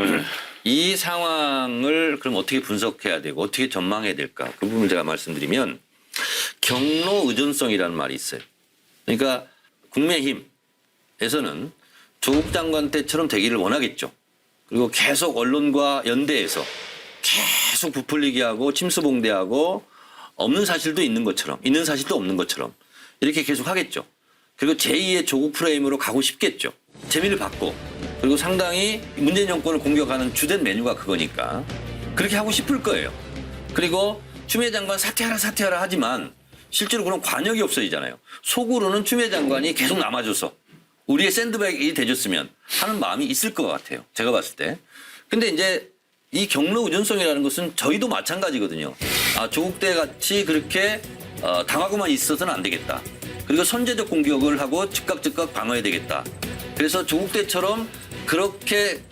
이 상황을 그럼 어떻게 분석해야 되고 어떻게 전망해야 될까 그 부분을 제가 말씀드리면 경로 의존성이라는 말이 있어요. 그러니까 국민의힘에서는 조국 장관 때처럼 되기를 원하겠죠. 그리고 계속 언론과 연대해서 계속 부풀리게 하고 침수봉대하고 없는 사실도 있는 것처럼 있는 사실도 없는 것처럼 이렇게 계속 하겠죠. 그리고 제2의 조국 프레임으로 가고 싶겠죠. 재미를 받고 그리고 상당히 문재인 정권을 공격하는 주된 메뉴가 그거니까 그렇게 하고 싶을 거예요. 그리고 추미애 장관 사퇴하라 하지만 실제로 그런 관역이 없어지잖아요. 속으로는 추미애 장관이 계속 남아줘서 우리의 샌드백이 돼줬으면 하는 마음이 있을 것 같아요. 제가 봤을 때. 근데 이제 이 경로 의존성이라는 것은 저희도 마찬가지거든요. 조국 때 같이 그렇게 당하고만 있어서는 안 되겠다. 그리고 선제적 공격을 하고 즉각 방어해야 되겠다. 그래서 조국 때처럼 그렇게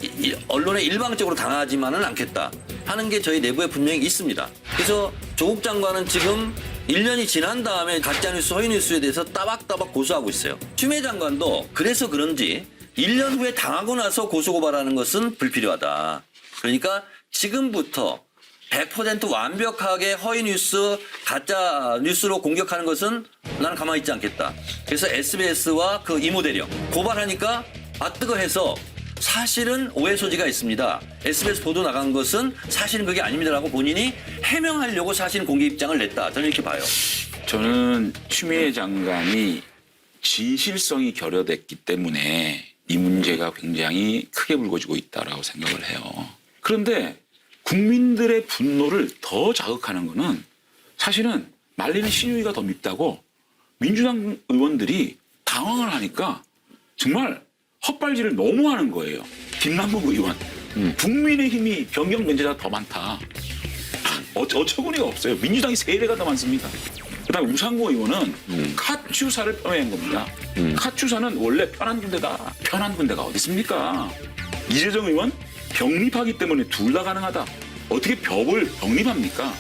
언론에 일방적으로 당하지만은 않겠다 하는 게 저희 내부에 분명히 있습니다. 그래서 조국 장관은 지금 1년이 지난 다음에 가짜뉴스, 허위뉴스에 대해서 따박따박 고소하고 있어요. 추미애 장관도 그래서 그런지 1년 후에 당하고 나서 고소고발하는 것은 불필요하다. 그러니까 지금부터 100% 완벽하게 허위뉴스, 가짜뉴스로 공격하는 것은 나는 가만히 있지 않겠다. 그래서 SBS와 그 이모 대령 고발하니까 뜨거해서 사실은 오해 소지가 있습니다. SBS 보도 나간 것은 사실은 그게 아닙니다라고 본인이 해명하려고 사실 공개 입장을 냈다. 저는 이렇게 봐요. 저는 추미애 장관이 진실성이 결여됐기 때문에 이 문제가 굉장히 크게 불거지고 있다라고 생각을 해요. 그런데 국민들의 분노를 더 자극하는 거는 사실은 말리는 시누이가 더 밉다고 민주당 의원들이 당황을 하니까 정말 헛발질을 너무 하는 거예요. 김남국 의원. 국민의힘이 변경 면제자가 더 많다. 어처구니가 없어요. 민주당이 3배가 더 많습니다. 그다음에 우상호 의원은 카투사를 폄훼한 겁니다. 카투사는 원래 편한 군대다. 편한 군대가 어디 있습니까? 이재정 의원 병립하기 때문에 둘 다 가능하다. 어떻게 병립합니까?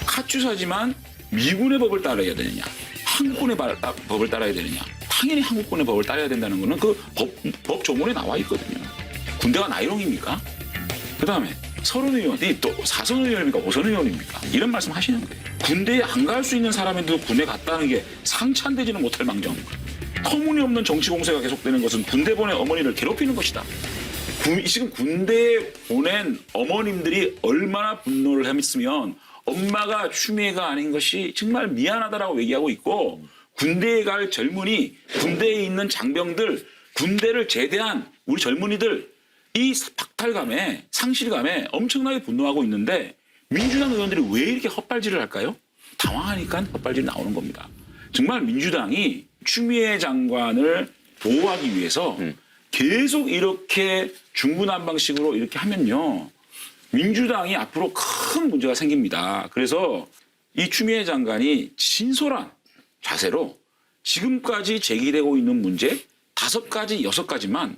카투사지만 미군의 법을 따라야 되느냐, 한국군의 법을 따라야 되느냐. 당연히 한국군의 법을 따라야 된다는 거는 그 법 조문에 나와 있거든요. 군대가 나이롱입니까? 그다음에 서른 의원이 또 4선 의원입니까? 5선 의원입니까? 이런 말씀 하시는 거예요. 군대에 안 갈 수 있는 사람인데도 군에 갔다는 게 상찬되지는 못할 망정. 터무니없는 정치 공세가 계속되는 것은 군대 보낸 어머니를 괴롭히는 것이다. 지금 군대에 보낸 어머님들이 얼마나 분노를 했으면 엄마가 추미애가 아닌 것이 정말 미안하다라고 얘기하고 있고 군대에 갈 젊은이, 군대에 있는 장병들, 군대를 제대한 우리 젊은이들 이 박탈감에 상실감에 엄청나게 분노하고 있는데 민주당 의원들이 왜 이렇게 헛발질을 할까요? 당황하니까 헛발질이 나오는 겁니다. 정말 민주당이 추미애 장관을 보호하기 위해서 계속 이렇게 중구난방식으로 이렇게 하면요. 민주당이 앞으로 큰 문제가 생깁니다. 그래서 이 추미애 장관이 진솔한 자세로 지금까지 제기되고 있는 문제 5가지, 6가지만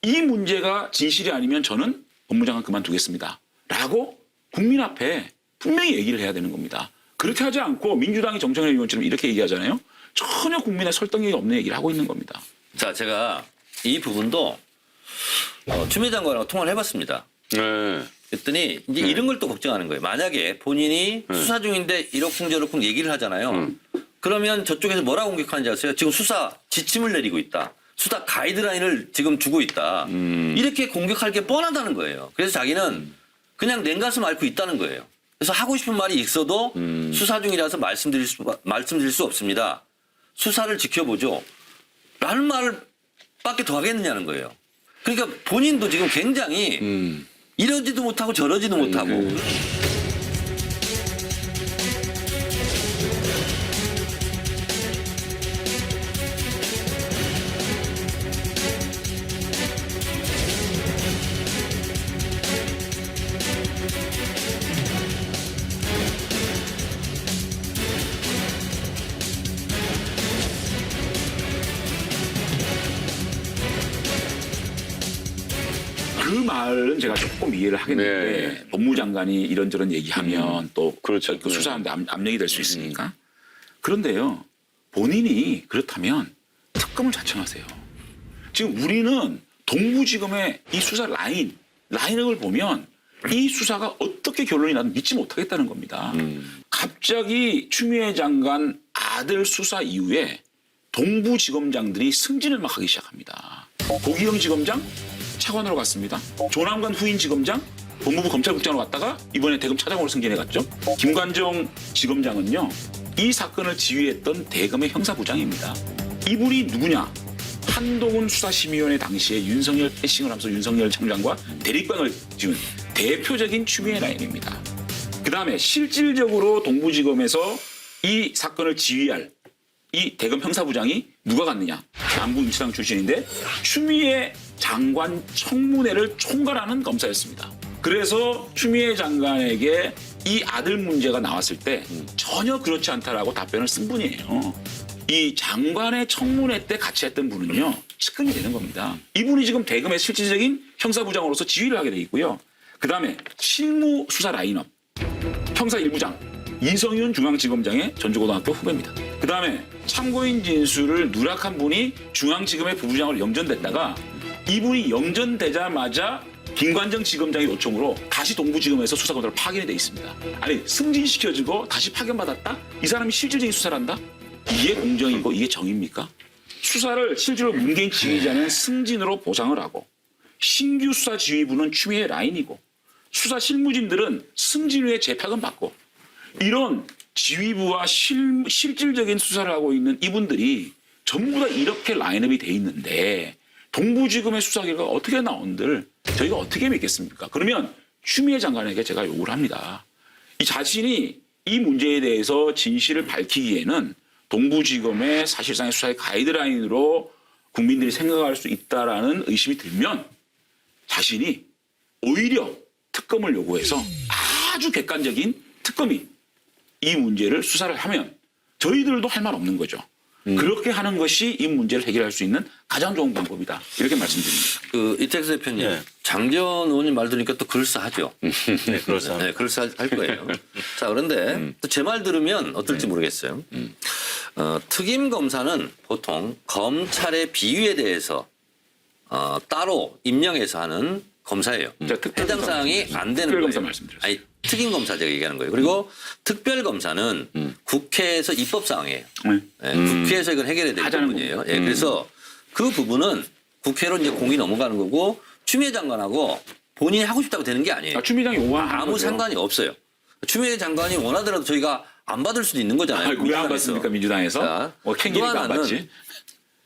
이 문제가 진실이 아니면 저는 법무장관 그만두겠습니다. 라고 국민 앞에 분명히 얘기를 해야 되는 겁니다. 그렇게 하지 않고 민주당이 정청래 의원처럼 이렇게 얘기하잖아요. 전혀 국민의 설득력이 없는 얘기를 하고 있는 겁니다. 자, 제가 이 부분도 추미애 장관하고 통화를 해봤습니다. 네. 그랬더니 이제 이런 걸 또 걱정하는 거예요. 만약에 본인이 수사 중인데 이러쿵저러쿵 얘기를 하잖아요. 그러면 저쪽에서 뭐라고 공격하는지 아세요? 지금 수사 지침을 내리고 있다. 수사 가이드라인을 지금 주고 있다. 이렇게 공격할 게 뻔하다는 거예요. 그래서 자기는 그냥 냉가슴 앓고 있다는 거예요. 그래서 하고 싶은 말이 있어도 수사 중이라서 말씀드릴 수 없습니다. 수사를 지켜보죠. 라는 말을 밖에 더 하겠느냐는 거예요. 그러니까 본인도 지금 굉장히 이러지도 못하고 저러지도 못하고. 그 말은 제가 조금 이해를 하겠는데 네. 법무장관이 이런저런 얘기하면 또 그렇죠. 그 수사하는데 압력이 될 수 있으니까. 그런데요. 본인이 그렇다면 특검을 자청하세요. 지금 우리는 동부지검의 이 수사 라인을 보면 이 수사가 어떻게 결론이 나든 믿지 못하겠다는 겁니다. 갑자기 추미애 장관 아들 수사 이후에 동부지검장들이 승진을 막 하기 시작합니다. 고기영 지검장 차관으로 갔습니다. 조남관 후임 지검장 법무부 검찰국장으로 갔다가 이번에 대검 차장으로 승진해 갔죠. 김관정 지검장은요. 이 사건을 지휘했던 대검의 형사부장입니다. 이분이 누구냐? 한동훈 수사심의위원회 당시에 윤석열 패싱을 하면서 윤석열 청장과 대립방을 지은 대표적인 추미애 라인입니다. 그다음에 실질적으로 동부지검에서 이 사건을 지휘할 이 대검 형사부장이 누가 갔느냐? 남부인치당 출신인데 추미애 장관 청문회를 총괄하는 검사였습니다. 그래서 추미애 장관에게 이 아들 문제가 나왔을 때 전혀 그렇지 않다라고 답변을 쓴 분이에요. 이 장관의 청문회 때 같이 했던 분은요, 측근이 되는 겁니다. 이분이 지금 대검의 실질적인 형사부장으로서 지휘를 하게 돼 있고요. 그다음에 실무 수사 라인업 형사 1부장 이성윤 중앙지검장의 전주고등학교 후배입니다. 그다음에 참고인 진술을 누락한 분이 중앙지검의 부부장으로 영전됐다가 이분이 영전되자마자 김관정 지검장의 요청으로 다시 동부지검에서 수사권을 파견이 돼 있습니다. 아니 승진시켜주고 다시 파견받았다? 이 사람이 실질적인 수사를 한다? 이게 공정이고 이게 정의입니까? 수사를 실제로 문개인 지휘자는 승진으로 보상을 하고 신규 수사 지휘부는 추미애 라인이고 수사 실무진들은 승진 후에 재파견 받고 이런 지휘부와 실질적인 수사를 하고 있는 이분들이 전부 다 이렇게 라인업이 돼 있는데 동부지검의 수사 결과가 어떻게 나온들 저희가 어떻게 믿겠습니까? 그러면 추미애 장관에게 제가 요구를 합니다. 이 자신이 이 문제에 대해서 진실을 밝히기에는 동부지검의 사실상의 수사의 가이드라인으로 국민들이 생각할 수 있다라는 의심이 들면 자신이 오히려 특검을 요구해서 아주 객관적인 특검이 이 문제를 수사를 하면 저희들도 할 말 없는 거죠. 그렇게 하는 것이 이 문제를 해결할 수 있는 가장 좋은 방법이다. 이렇게 말씀드립니다. 이택수 대표님, 장재원 의원님 말 들으니까 또 그럴싸하죠. 네, 그렇습니다. 네, 그럴싸할 거예요. 자, 그런데 또 제 말 들으면 어떨지 모르겠어요. 특임 검사는 보통 검찰의 비위에 대해서 따로 임명해서 하는 검사예요. 해당 사항이 안 되는 거예요. 특별검사 말씀드렸어요. 아니, 특임 검사 제가 얘기하는 거예요. 그리고 특별검사는 국회에서 입법 사항이에요. 국회에서 이걸 해결해야 되는 부분이에요. 예, 그래서 그 부분은 국회로 이제 공이 넘어가는 거고 추미애 장관하고 본인이 하고 싶다고 되는 게 아니에요. 추미애 장관이 원하는 아무 거죠. 상관이 없어요. 추미애 장관이 원하더라도 저희가 안 받을 수도 있는 거잖아요. 왜 안 받습니까 민주당에서? 자, 캥기니까 안 받지.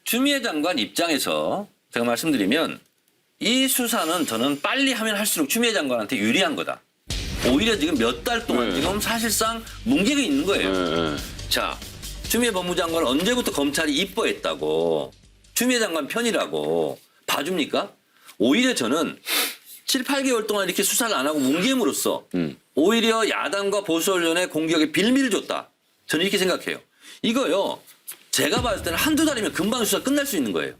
추미애 장관 입장에서 제가 말씀드리면 이 수사는 저는 빨리 하면 할수록 추미애 장관한테 유리한 거다. 오히려 지금 몇 달 동안 지금 사실상 뭉개가 있는 거예요. 자, 추미애 법무장관은 언제부터 검찰이 입법했다고 추미애 장관 편이라고 봐줍니까? 오히려 저는 7, 8개월 동안 이렇게 수사를 안 하고 뭉개임으로써 오히려 야당과 보수 언론의 공격에 빌미를 줬다. 저는 이렇게 생각해요. 이거요. 제가 봤을 때는 한두 달이면 금방 수사 끝날 수 있는 거예요.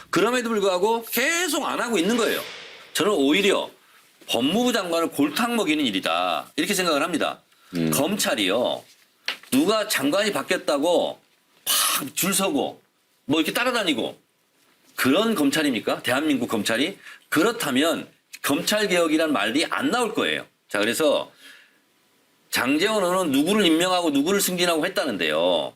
그럼에도 불구하고 계속 안 하고 있는 거예요. 저는 오히려 법무부 장관을 골탕 먹이는 일이다. 이렇게 생각을 합니다. 검찰이요. 누가 장관이 바뀌었다고 팍 줄 서고 뭐 이렇게 따라다니고 그런 검찰입니까? 대한민국 검찰이? 그렇다면 검찰개혁이란 말이 안 나올 거예요. 자, 그래서 장제원 의원은 누구를 임명하고 누구를 승진하고 했다는데요.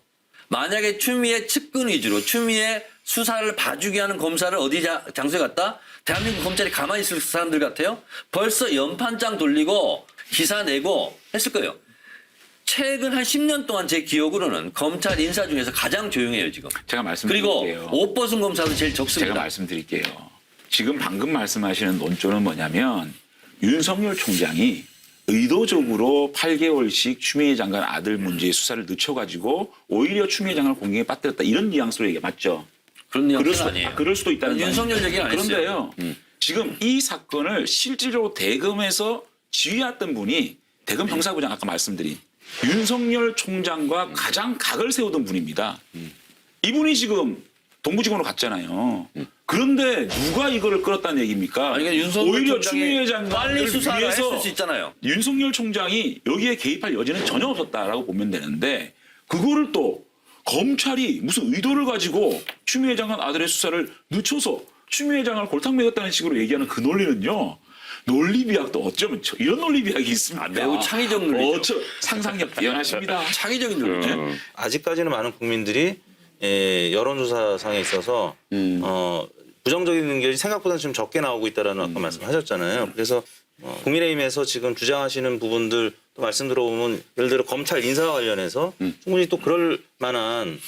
만약에 추미애 측근 위주로 추미애 수사를 봐주게 하는 검사를 어디 장소에 갔다? 대한민국 검찰이 가만히 있을 사람들 같아요? 벌써 연판장 돌리고 기사 내고 했을 거예요. 최근 한 10년 동안 제 기억으로는 검찰 인사 중에서 가장 조용해요, 지금. 제가 말씀드릴게요. 그리고 옷 벗은 검사도 제일 적습니다. 제가 말씀드릴게요. 지금 방금 말씀하시는 논조는 뭐냐면 윤석열 총장이 의도적으로 8개월씩 추미애 장관 아들 문제의 수사를 늦춰가지고 오히려 추미애 장관을 공격에 빠뜨렸다. 이런 뉘앙스로 얘기 맞죠? 그런 뉘앙스는 아니에요. 그럴 수도 있다는 거예요. 윤석열 얘기는 안 했어요. 그런데요. 지금 이 사건을 실질적으로 대검에서 지휘했던 분이 대검 형사부장 아까 말씀드린 윤석열 총장과 가장 각을 세우던 분입니다. 이분이 지금 동부지검으로 갔잖아요. 그런데 누가 이거를 끌었다는 얘기입니까? 아니, 그러니까 윤석열 오히려 총장이 추미애 장관을 빨리 수사를 위해서 했을 수 있잖아요. 윤석열 총장이 여기에 개입할 여지는 전혀 없었다라고 보면 되는데 그거를 또 검찰이 무슨 의도를 가지고 추미애 장관 아들의 수사를 늦춰서 추미애 장관을 골탕 먹였다는 식으로 얘기하는 그 논리는요. 논리비약도 어쩌면 이런 논리비약이 있습니다. 매우 창의적 논리죠. 상상력 뛰어나십니다. 창의적인 논리죠. 아직까지는 많은 국민들이 여론조사상에 있어서 부정적인 의견이 생각보다 좀 적게 나오고 있다라는 아까 말씀하셨잖아요. 그래서 국민의힘에서 지금 주장하시는 부분들 또 말씀 들어보면 예를 들어 검찰 인사와 관련해서 충분히 또 그럴 만한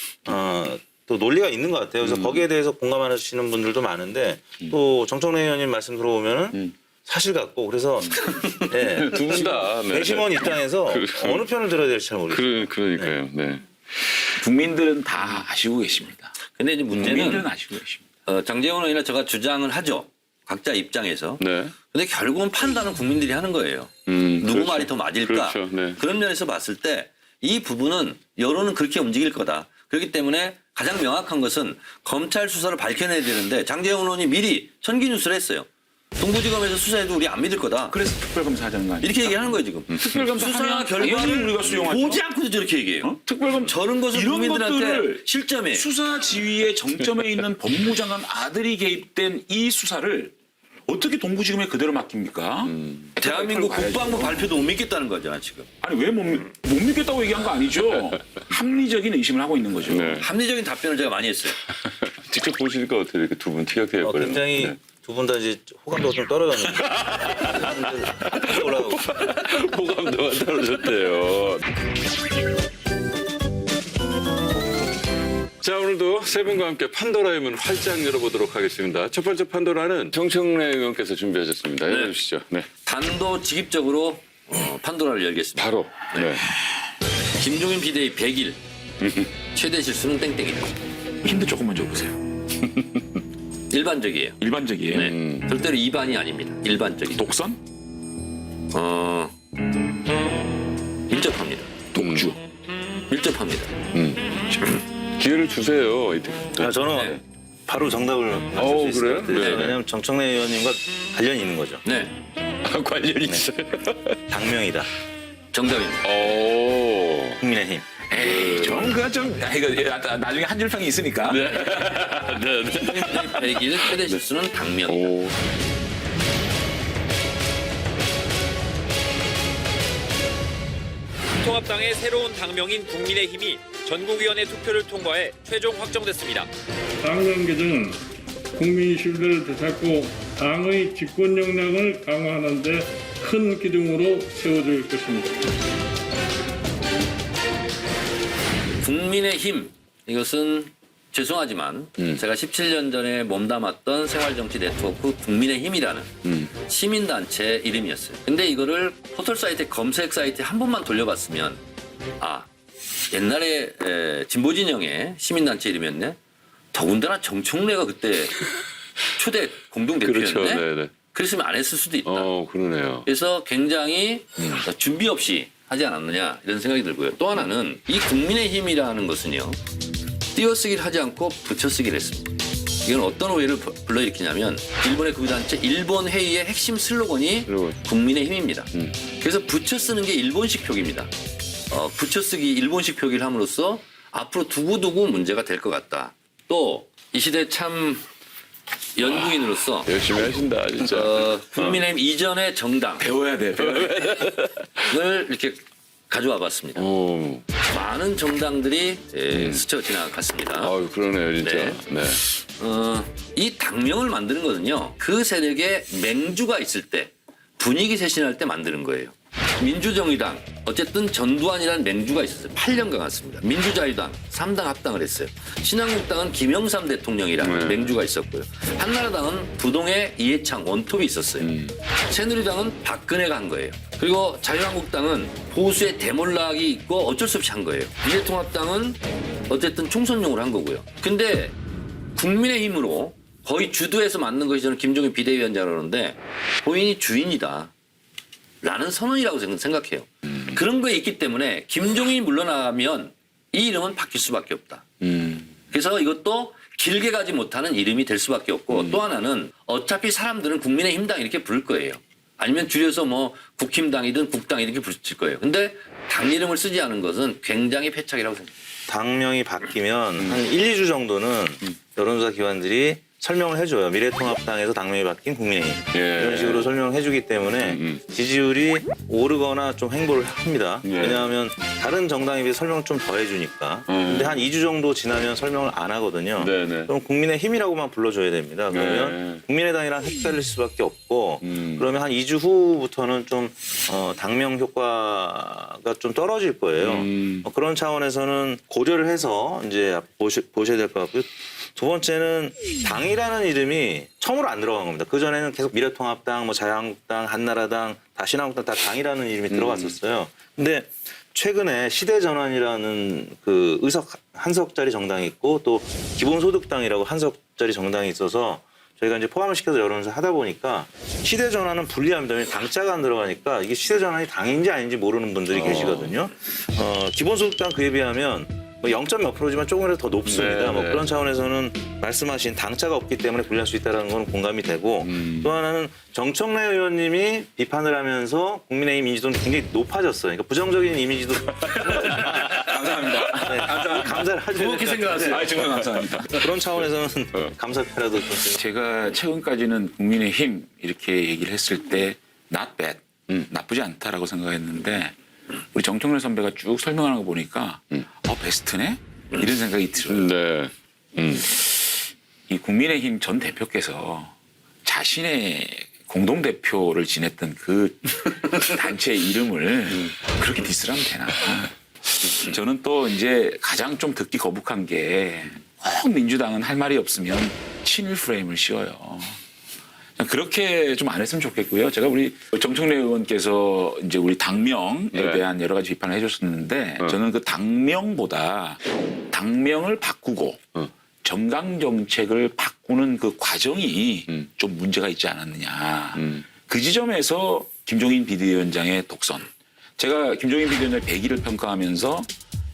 또 논리가 있는 것 같아요. 그래서 거기에 대해서 공감하시는 분들도 많은데 또 정청래 의원님 말씀 들어보면은 사실 같고 그래서 네, 두 분 다. 네. 배심원 입장에서 어느 편을 들어야 될지 잘 모르겠어요. 그러니까요. 네. 국민들은 다 아시고 계십니다. 근데 이제 문제는 국민들은 아시고 계십니다. 장제원 의원이나 제가 주장을 하죠. 각자 입장에서. 네. 근데 결국은 판단은 국민들이 하는 거예요. 누구 그렇죠. 말이 더 맞을까? 그렇죠. 네. 그런 면에서 봤을 때 이 부분은 여론은 그렇게 움직일 거다. 그렇기 때문에 가장 명확한 것은 검찰 수사를 밝혀내야 되는데 장제원 의원이 미리 천기 뉴스를 했어요. 동부지검에서 수사해도 우리 안 믿을 거다. 그래서 특별검사 하자는 거 아니에요? 이렇게 얘기하는 거예요 지금. 특별검사 수사 하면 결과를 당연히 우리가 수용하죠. 보지 않고도 저렇게 얘기해요. 특별검 저런 것을 이런 국민들한테 것들을 실점해. 수사 지휘의 정점에 있는 법무장관 아들이 개입된 이 수사를 어떻게 동부지검에 그대로 맡깁니까? 대한민국 국방부 발표도 못 믿겠다는 거잖아 지금. 아니 왜 못 믿겠다고 얘기한 거 아니죠? 합리적인 의심을 하고 있는 거죠. 네. 합리적인 답변을 제가 많이 했어요. 직접 보시니까 어떻게 이렇게 두 분 티격태격 거려요? 굉장히 네. 두 분 다 이제 호감도가 좀 떨어졌는데 다시 올라가고 호감도가 떨어졌대요. 자, 오늘도 세 분과 함께 판도라의 문 활짝 열어보도록 하겠습니다. 첫 번째 판도라는 정청래 의원께서 준비하셨습니다. 열어주시죠. 네. 단도직입적으로 판도라를 열겠습니다. 바로. 네. 김종인 비대위 100일 최대 실수는 땡땡이다. 힌트 조금만 줘보세요. 일반적이에요. 일반적이에요. 네. 절대로 입안이 아닙니다. 일반적인. 독선? 밀접합니다. 독주? 밀접합니다. 기회를 주세요. 저는 바로 정답을 맞출 수 있을 그래요? 것 같아요. 네. 왜냐하면 정청래 의원님과 관련이 있는 거죠. 네. 관련이 있어요. 당명이다. 정답입니다. 오. 국민의힘. 에이, 이거 나중에 한 줄평이 있으니까. 네. 네. 비대위 100일 최대 실수는 당명이다. 오. 통합당의 새로운 당명인 국민의힘이 전국위원회 투표를 통과해 최종 확정됐습니다. 당명 개정은 국민 신뢰를 되찾고 당의 집권 역량을 강화하는 데 큰 기둥으로 세워질 것입니다. 국민의힘 이것은 죄송하지만 제가 17년 전에 몸담았던 생활정치 네트워크 국민의힘이라는 시민단체 이름이었어요. 근데 이거를 포털 사이트 검색 사이트에 한 번만 돌려봤으면 옛날에 진보진영의 시민단체 이름이었네. 더군다나 정청래가 그때 초대 공동대표였네. 그렇죠. 네네. 그랬으면 안 했을 수도 있다. 그러네요. 그래서 굉장히 준비 없이 하지 않았느냐 이런 생각이 들고요. 또 하나는 이 국민의힘이라는 것은요. 띄어쓰기를 하지 않고 붙여쓰기를 했습니다. 이건 어떤 오해를 불러일으키냐면 일본의 극우단체 일본 회의의 핵심 슬로건이 국민의힘입니다. 그래서 붙여쓰는 게 일본식 표기입니다. 붙여쓰기 일본식 표기를 함으로써 앞으로 두고두고 문제가 될 것 같다. 또 이 시대 참 연구인으로서 열심히 하신다 진짜. 국민의힘 이전의 정당 배워야 돼. 을 이렇게 가져와 봤습니다. 오. 많은 정당들이 스쳐 지나갔습니다. 아유 그러네요 진짜. 네. 네. 이 당명을 만드는 것은요. 그 세력에 맹주가 있을 때 분위기 쇄신할 때 만드는 거예요. 민주정의당 어쨌든 전두환이라는 맹주가 있었어요. 8년간 갔습니다. 민주자유당 3당 합당을 했어요. 신한국당은 김영삼 대통령이라는 맹주가 있었고요. 한나라당은 부동의 이해창 원톱이 있었어요. 새누리당은 박근혜가 한 거예요. 그리고 자유한국당은 보수의 대몰락이 있고 어쩔 수 없이 한 거예요. 미래통합당은 어쨌든 총선용으로 한 거고요. 근데 국민의힘으로 거의 주도해서 만든 것이 저는 김종인 비대위원장이라고 그러는데 본인이 주인이다. 라는 선언이라고 생각해요. 그런 거에 있기 때문에 김종인이 물러나면 이 이름은 바뀔 수밖에 없다. 그래서 이것도 길게 가지 못하는 이름이 될 수밖에 없고 또 하나는 어차피 사람들은 국민의힘당 이렇게 부를 거예요. 아니면 줄여서 뭐 국힘당이든 국당 이렇게 부를 거예요. 근데 당 이름을 쓰지 않은 것은 굉장히 패착이라고 생각해요. 당명이 바뀌면 한 1, 2주 정도는 여론조사 기관들이 설명을 해줘요. 미래통합당에서 당명이 바뀐 국민의힘. 이런 식으로 설명을 해주기 때문에 지지율이 오르거나 좀 횡보를 합니다. 왜냐하면 다른 정당에 비해 설명을 좀 더 해주니까. 근데 한 2주 정도 지나면 설명을 안 하거든요. 그럼 국민의힘이라고만 불러줘야 됩니다. 그러면 국민의당이랑 헷갈릴 수밖에 없고 그러면 한 2주 후부터는 좀 당명 효과가 좀 떨어질 거예요. 그런 차원에서는 고려를 해서 이제 보셔야 될 것 같고요. 두 번째는 당이라는 이름이 처음으로 안 들어간 겁니다. 그 전에는 계속 미래통합당, 뭐 자유한국당, 한나라당, 다신한국당 다 당이라는 이름이 들어갔었어요. 근데 최근에 시대전환이라는 그 의석 한 석짜리 정당이 있고 또 기본소득당이라고 한 석짜리 정당이 있어서 저희가 이제 포함을 시켜서 여론조사 하다 보니까 시대전환은 불리합니다. 왜냐하면 당자가 안 들어가니까 이게 시대전환이 당인지 아닌지 모르는 분들이 계시거든요. 기본소득당 그에 비하면 뭐 0. 몇 %지만 조금이라도 더 높습니다. 네, 뭐 네. 그런 차원에서는 말씀하신 당자가 없기 때문에 불리할 수 있다는 건 공감이 되고 또 하나는 정청래 의원님이 비판을 하면서 국민의힘 인지도는 굉장히 높아졌어요. 그러니까 부정적인 이미지도 감사합니다. 네, 감사를 하죠. 그렇게 생각하세요. 아, 정말 감사합니다. 그런 차원에서는 감사패라도 좀 제가 최근까지는 국민의힘 이렇게 얘기를 했을 때 not bad, 나쁘지 않다라고 생각했는데 우리 정청래 선배가 쭉 설명하는 거 보니까 베스트네? 이런 생각이 들어요. 네. 이 국민의힘 전 대표께서 자신의 공동대표를 지냈던 그 단체의 이름을 그렇게 디스하면 되나. 저는 또 이제 가장 좀 듣기 거북한 게 꼭 민주당은 할 말이 없으면 친일 프레임을 씌워요. 그렇게 좀 안 했으면 좋겠고요. 제가 우리 정청래 의원께서 이제 우리 당명에 네. 대한 여러 가지 비판을 해줬었는데 저는 그 당명보다 당명을 바꾸고 정강 정책을 바꾸는 그 과정이 좀 문제가 있지 않았느냐. 그 지점에서 김종인 비대위원장의 독선. 제가 김종인 비대위원장의 100일을 평가하면서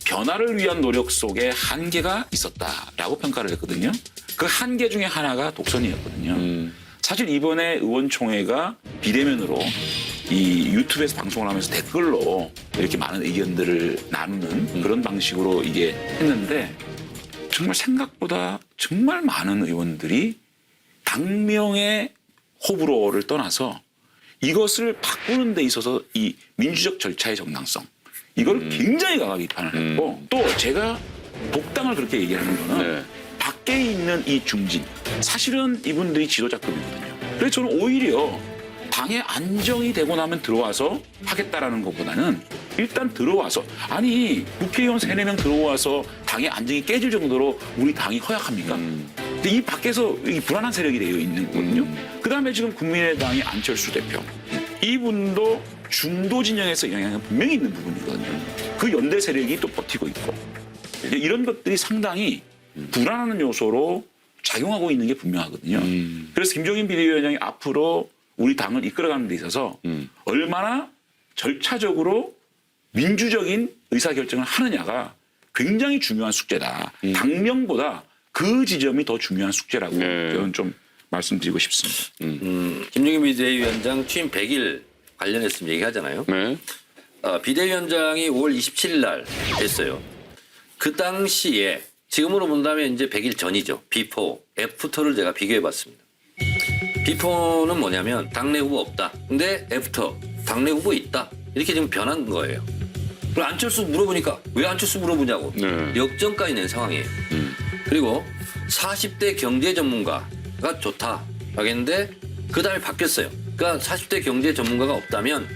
변화를 위한 노력 속에 한계가 있었다라고 평가를 했거든요. 그 한계 중에 하나가 독선이었거든요. 사실 이번에 의원총회가 비대면으로 이 유튜브에서 방송을 하면서 댓글로 이렇게 많은 의견들을 나누는 그런 방식으로 이게 했는데 정말 생각보다 정말 많은 의원들이 당명의 호불호를 떠나서 이것을 바꾸는 데 있어서 이 민주적 절차의 정당성 이걸 굉장히 강하게 비판을 했고 또 제가 복당을 그렇게 얘기하는 거는 네. 밖에 있는 이 중진 사실은 이분들이 지도자급이거든요. 그래서 저는 오히려 당에 안정이 되고 나면 들어와서 하겠다라는 것보다는 일단 들어와서 아니 국회의원 3, 4명 들어와서 당의 안정이 깨질 정도로 우리 당이 허약합니까? 근데 이 밖에서 이 불안한 세력이 되어 있는 거거든요. 그다음에 지금 국민의당의 안철수 대표 이분도 중도 진영에서 영향이 분명히 있는 부분이거든요. 그 연대 세력이 또 버티고 있고 이런 것들이 상당히 불안하는 요소로 작용하고 있는 게 분명하거든요. 그래서 김종인 비대위원장이 앞으로 우리 당을 이끌어가는 데 있어서 얼마나 절차적으로 민주적인 의사결정을 하느냐가 굉장히 중요한 숙제다. 당명보다 그 지점이 더 중요한 숙제라고 저는 좀 말씀드리고 싶습니다. 김종인 비대위원장 취임 100일 관련해서 얘기하잖아요. 네. 비대위원장이 5월 27일 날 됐어요. 그 당시에 지금으로 본다면 이제 100일 전이죠. 비포, 애프터를 제가 비교해 봤습니다. 비포는 뭐냐면 당내 후보 없다. 근데 애프터 당내 후보 있다. 이렇게 지금 변한 거예요. 그리고 안철수 물어보니까 왜 안철수 물어보냐고. 네. 역전까지 낸 상황이에요. 그리고 40대 경제 전문가가 좋다 하겠는데 그다음에 바뀌었어요. 그러니까 40대 경제 전문가가 없다면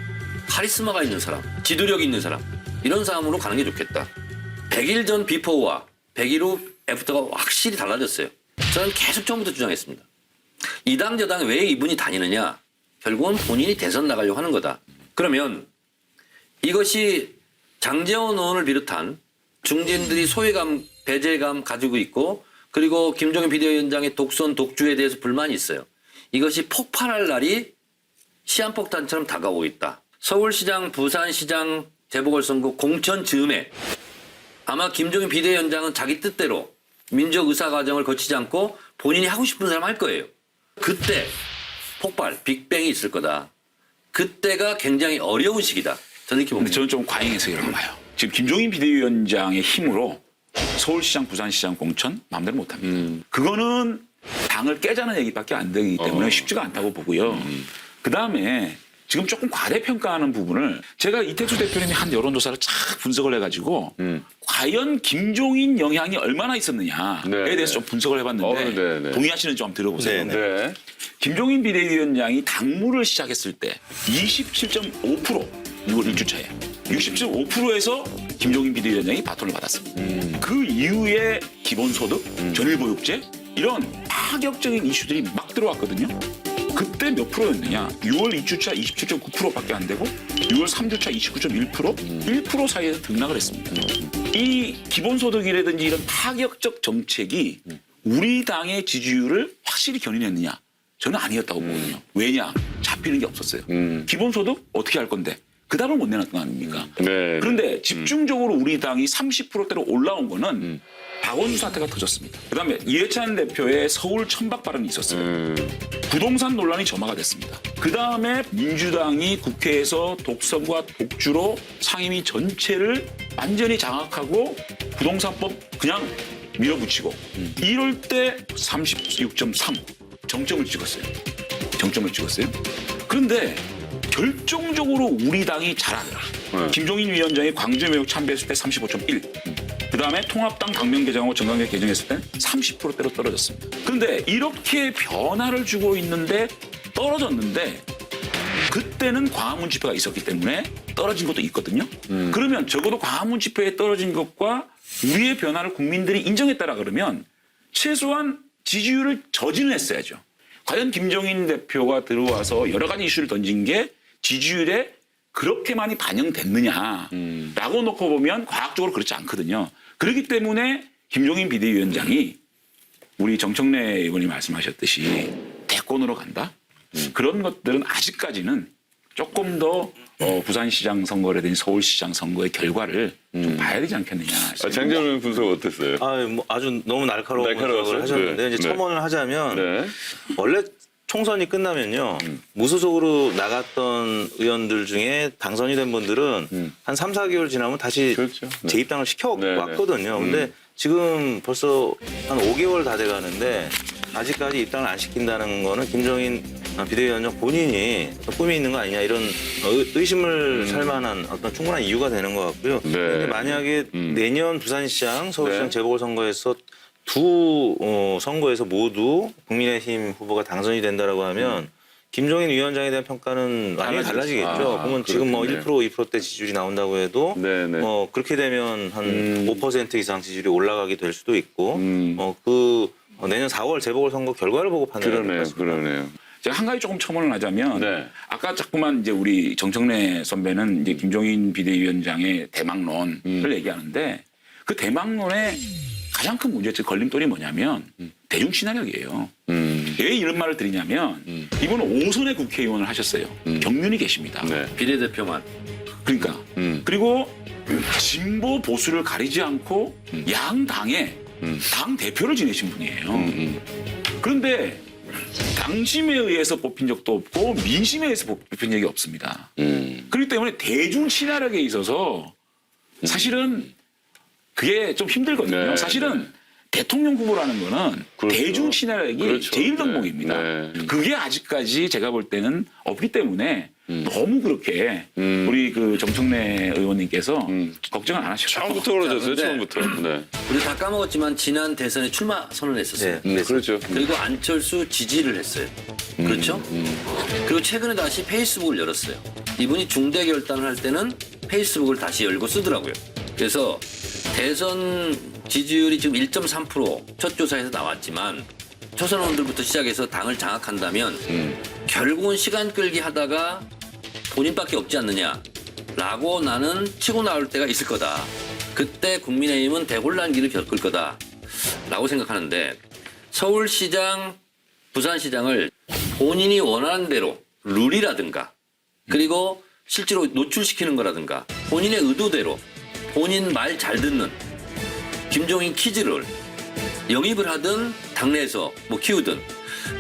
카리스마가 있는 사람, 지도력 있는 사람 이런 사람으로 가는 게 좋겠다. 100일 전 비포와 100일 후 애프터가 확실히 달라졌어요. 저는 계속 처음부터 주장했습니다. 이 당 저 당 왜 이분이 다니느냐. 결국은 본인이 대선 나가려고 하는 거다. 그러면 이것이 장제원 의원을 비롯한 중진들이 소외감, 배제감 가지고 있고 그리고 김종인 비대위원장의 독선, 독주에 대해서 불만이 있어요. 이것이 폭발할 날이 시한폭탄처럼 다가오고 있다. 서울시장, 부산시장 재보궐선거 공천 즈음에 아마 김종인 비대위원장은 자기 뜻대로 민족 의사 과정을 거치지 않고 본인이 하고 싶은 사람 할 거예요. 그때 폭발, 빅뱅이 있을 거다. 그때가 굉장히 어려운 시기다. 저는 이렇게 근데 봅니다. 저는 좀 과잉 해석이라고 봐요. 지금 김종인 비대위원장의 힘으로 서울시장, 부산시장 공천 마음대로 못합니다. 그거는 당을 깨자는 얘기밖에 안 되기 때문에 쉽지가 않다고 보고요. 그다음에 지금 조금 과대평가하는 부분을 제가 이택수 대표님이 한 여론조사를 쫙 분석을 해가지고 과연 김종인 영향이 얼마나 있었느냐에 네, 대해서 좀 분석을 해봤는데 네, 네. 동의하시는지 좀 들어보세요. 네. 김종인 비대위원장이 당무를 시작했을 때 27.5% 6월 1주차에 60.5%에서 김종인 비대위원장이 바톤을 받았습니다. 그 이후에 기본소득, 전일보육제 이런 파격적인 이슈들이 막 들어왔거든요. 그때 몇 프로였느냐? 6월 2주차 27.9%밖에 안 되고 6월 3주차 29.1%, 1% 사이에서 등락을 했습니다. 이 기본소득이라든지 이런 파격적 정책이 우리 당의 지지율을 확실히 견인했느냐? 저는 아니었다고 보거든요. 왜냐? 잡히는 게 없었어요. 기본소득 어떻게 할 건데? 그 답을 못 내놨던 거 아닙니까? 네. 그런데 집중적으로 우리 당이 30%대로 올라온 거는 박원순 사태가 터졌습니다. 그다음에 이해찬 대표의 서울 천박 발언이 있었어요. 부동산 논란이 점화가 됐습니다. 그다음에 민주당이 국회에서 독선과 독주로 상임위 전체를 완전히 장악하고 부동산법 그냥 밀어붙이고 이럴 때 36.3 정점을 찍었어요. 그런데 결정적으로 우리 당이 잘한 김종인 위원장이 광주 매혹 참배했을 때 35.1. 그다음에 통합당 당명 개정하고 정강계 개정했을 땐 30%대로 떨어졌습니다. 그런데 이렇게 변화를 주고 있는데 떨어졌는데 그때는 광화문 집회가 있었기 때문에 떨어진 것도 있거든요. 그러면 적어도 광화문 집회에 떨어진 것과 우리의 변화를 국민들이 인정했다라 그러면 최소한 지지율을 저지는 했어야죠. 과연 김종인 대표가 들어와서 여러 가지 이슈를 던진 게 지지율에 그렇게 많이 반영됐느냐라고 놓고 보면 과학적으로 그렇지 않거든요. 그렇기 때문에 김종인 비대위원장이 우리 정청래 의원이 말씀하셨듯이 대권으로 간다? 그런 것들은 아직까지는 조금 더 부산시장 선거라든지 서울시장 선거의 결과를 좀 봐야 되지 않겠느냐. 장재원 의원 분석 어땠어요? 뭐 아주 너무 날카로운 날카로웠어요? 분석을 하셨는데 네. 이제 첨언을 하자면 네. 원래 총선이 끝나면요. 무소속으로 나갔던 의원들 중에 당선이 된 분들은 한 3, 4개월 지나면 다시 그렇죠. 네. 재입당을 네, 시켜왔거든요. 근데 지금 벌써 한 5개월 다 돼가는데 아직까지 입당을 안 시킨다는 거는 김종인 비대위원장 본인이 꿈이 있는 거 아니냐 이런 의심을 살 만한 어떤 충분한 이유가 되는 것 같고요. 네. 근데 만약에 내년 부산시장, 서울시장 네. 재보궐선거에서 두 선거에서 모두 국민의힘 후보가 당선이 된다라고 하면 김종인 위원장에 대한 평가는 많이 달라지겠죠. 그러면 지금 뭐 1%, 2%대 지지율이 나온다고 해도 네네. 뭐 그렇게 되면 한 5% 이상 지지율이 올라가게 될 수도 있고 내년 4월 재보궐선거 결과를 보고 판단해야 될 것 같습니다. 그러네요. 제가 한 가지 조금 첨언을 하자면 네. 아까 자꾸만 이제 우리 정청래 선배는 이제 김종인 비대위원장의 대망론을 얘기하는데 그 대망론의 가장 큰 문제, 즉 걸림돌이 뭐냐면 대중 친화력이에요. 왜 이런 말을 드리냐면 이분은 5선의 국회의원을 하셨어요. 경륜이 계십니다. 네. 비례대표만. 그러니까 그리고 진보 보수를 가리지 않고 양당의 당 대표를 지내신 분이에요. 그런데 당심에 의해서 뽑힌 적도 없고 민심에 의해서 뽑힌 적이 없습니다. 그렇기 때문에 대중 친화력에 있어서 사실은 그게 좀 힘들거든요. 네, 사실은 대통령 후보라는 거는 그렇죠. 대중 친화력이 그렇죠. 제일 덕목입니다. 네. 그게 아직까지 제가 볼 때는 없기 때문에 너무 그렇게 우리 그 정청래 의원님께서 걱정을 안 하셨어요. 처음부터 그러셨어요. 자, 처음부터. 네. 우리 다 까먹었지만 지난 대선에 출마 선언했었어요. 그렇죠. 그리고 안철수 지지를 했어요. 그렇죠? 그리고 최근에 다시 페이스북을 열었어요. 이분이 중대 결단을 할 때는 페이스북을 다시 열고 쓰더라고요. 그래서 대선 지지율이 지금 1.3% 첫 조사에서 나왔지만 초선 의원들부터 시작해서 당을 장악한다면 결국은 시간 끌기 하다가 본인밖에 없지 않느냐라고 나는 치고 나올 때가 있을 거다. 그때 국민의힘은 대혼란기를 겪을 거다라고 생각하는데 서울시장, 부산시장을 본인이 원하는 대로 룰이라든가 그리고 실제로 노출시키는 거라든가 본인의 의도대로 본인 말 잘 듣는 김종인 키즈를 영입을 하든 당내에서 뭐 키우든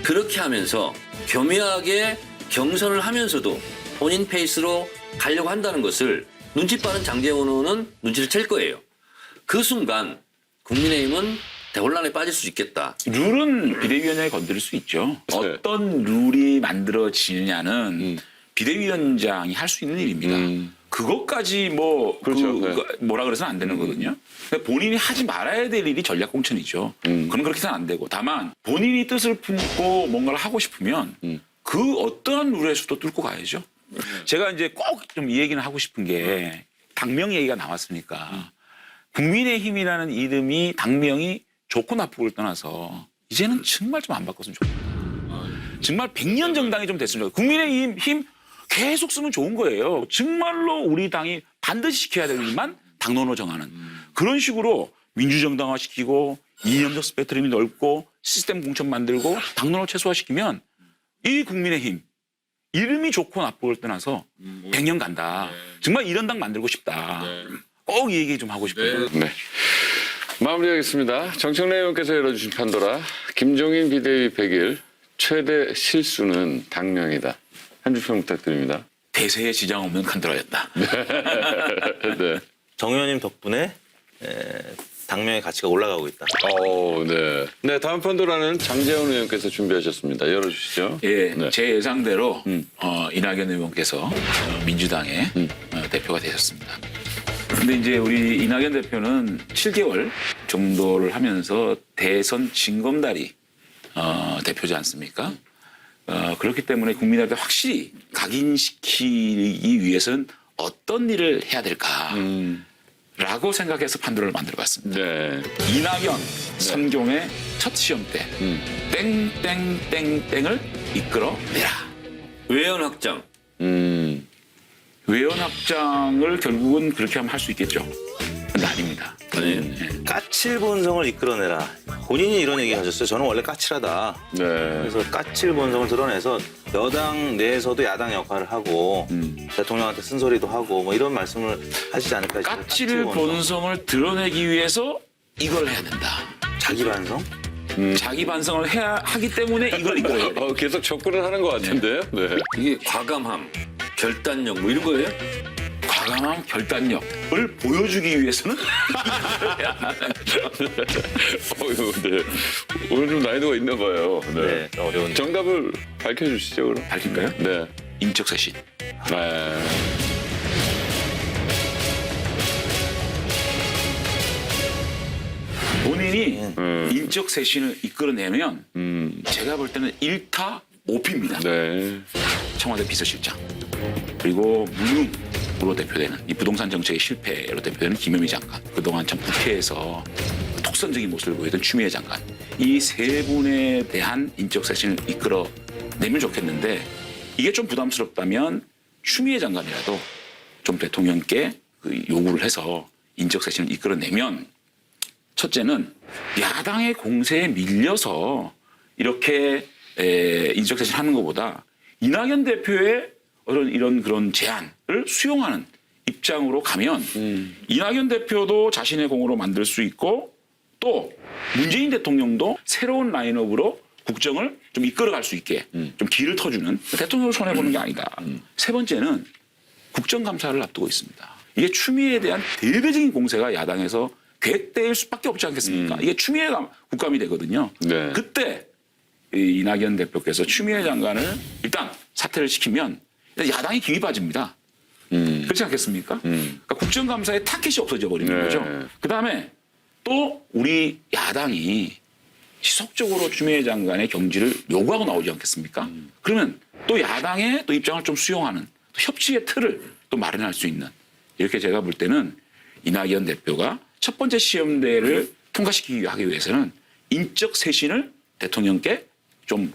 그렇게 하면서 교묘하게 경선을 하면서도 본인 페이스로 가려고 한다는 것을 눈치 빠른 장제원 의원은 눈치를 챌 거예요. 그 순간 국민의힘은 대혼란에 빠질 수 있겠다. 룰은 비대위원장이 건드릴 수 있죠. 네. 어떤 룰이 만들어지느냐는 비대위원장이 할 수 있는 일입니다. 그것까지 뭐 그렇죠. 네. 뭐라 그래서는 안 되는 거거든요. 그러니까 본인이 하지 말아야 될 일이 전략 공천이죠. 그건 그렇게 해서는 안 되고 다만 본인이 뜻을 품고 뭔가를 하고 싶으면 그 어떠한 룰에서도 뚫고 가야죠. 제가 이제 꼭 좀 이 얘기는 하고 싶은 게 당명 얘기가 나왔으니까 국민의힘이라는 이름이 당명이 좋고 나쁘고를 떠나서 이제는 정말 좀 안 바꿨으면 좋겠다. 정말 100년 정당이 좀 됐으면 좋겠다. 국민의힘 힘 계속 쓰면 좋은 거예요. 정말로 우리 당이 반드시 지켜야 되지만 당론으로 정하는 그런 식으로 민주정당화시키고 이념적 스펙트럼이 넓고 시스템 공천 만들고 당론을 최소화시키면 이 국민의힘 이름이 좋고 나쁘고를 떠나서 100년 간다. 정말 이런 당 만들고 싶다. 꼭 이 얘기 좀 하고 싶어요. 네. 마무리하겠습니다. 정청래 의원께서 열어주신 판도라. 김종인 비대위 100일 최대 실수는 당명이다. 한 줄 평 부탁드립니다. 대세에 지장 없는 판도라였다. 네. 정 의원님 덕분에 당명의 가치가 올라가고 있다. 네. 네, 다음 판도라는 장재원 의원께서 준비하셨습니다. 열어주시죠. 예, 네. 제 예상대로 이낙연 의원께서 민주당의 대표가 되셨습니다. 근데 이제 우리 이낙연 대표는 7개월 정도를 하면서 대선 징검다리 대표지 않습니까? 그렇기 때문에 국민한테 확실히 각인시키기 위해서는 어떤 일을 해야 될까? 라고 생각해서 판도를 만들어봤습니다. 네. 이낙연 선경의 첫 시험 때 땡땡땡땡을 이끌어내라. 외연 확장. 외연 확장을 결국은 그렇게 하면 할 수 있겠죠. 근데 아닙니다. 아니, 까칠 본성을 이끌어내라. 본인이 이런 얘기 하셨어요. 저는 원래 까칠하다. 네. 그래서 까칠 본성을 드러내서 여당 내에서도 야당 역할을 하고 대통령한테 쓴소리도 하고 뭐 이런 말씀을 하시지 않을까 싶어요. 까칠 본성을 드러내기 위해서 이걸 해야 된다. 자기 반성? 자기 반성을 하기 때문에 이걸 이끌어야 돼. 계속 접근을 하는 것 같은데요. 네. 이게 과감함, 결단력 뭐 이런 거예요? 과감한 결단력을 보여주기 위해서는 네. 오늘 좀 난이도가 있나 봐요. 네. 네, 어려운. 정답을 밝혀주시죠, 그럼. 밝힐까요? 네. 인적 쇄신. 네. 본인이 인적 쇄신을 이끌어내면 제가 볼 때는 1타 5피입니다. 네. 청와대 비서실장 그리고 무능으로 대표되는 이 부동산 정책의 실패로 대표되는 김현미 장관, 그동안 참 국회에서 독선적인 모습을 보이던 추미애 장관, 이 세 분에 대한 인적 쇄신을 이끌어내면 좋겠는데 이게 좀 부담스럽다면 추미애 장관이라도 좀 대통령께 그 요구를 해서 인적 쇄신을 이끌어내면 첫째는 야당의 공세에 밀려서 이렇게 인적 쇄신하는 것보다 이낙연 대표의 이런 그런 제안을 수용하는 입장으로 가면 이낙연 대표도 자신의 공으로 만들 수 있고 또 문재인 대통령도 새로운 라인업으로 국정을 좀 이끌어갈 수 있게 좀 길을 터주는 대통령을 손해보는 게 아니다. 세 번째는 국정감사를 앞두고 있습니다. 이게 추미애에 대한 대대적인 공세가 야당에서 계획될 수밖에 없지 않겠습니까? 이게 추미애 국감이 되거든요. 네. 그때 이낙연 대표께서 추미애 장관을 일단 사퇴를 시키면 야당이 힘이 빠집니다. 그렇지 않겠습니까? 그러니까 국정감사에 타켓이 없어져 버리는 네. 거죠. 그다음에 또 우리 야당이 지속적으로 추미애 장관의 경질을 요구하고 나오지 않겠습니까? 그러면 또 야당의 또 입장을 좀 수용하는 또 협치의 틀을 또 마련할 수 있는 이렇게 제가 볼 때는 이낙연 대표가 첫 번째 시험대를 통과시키기 위해서는 인적 쇄신을 대통령께 좀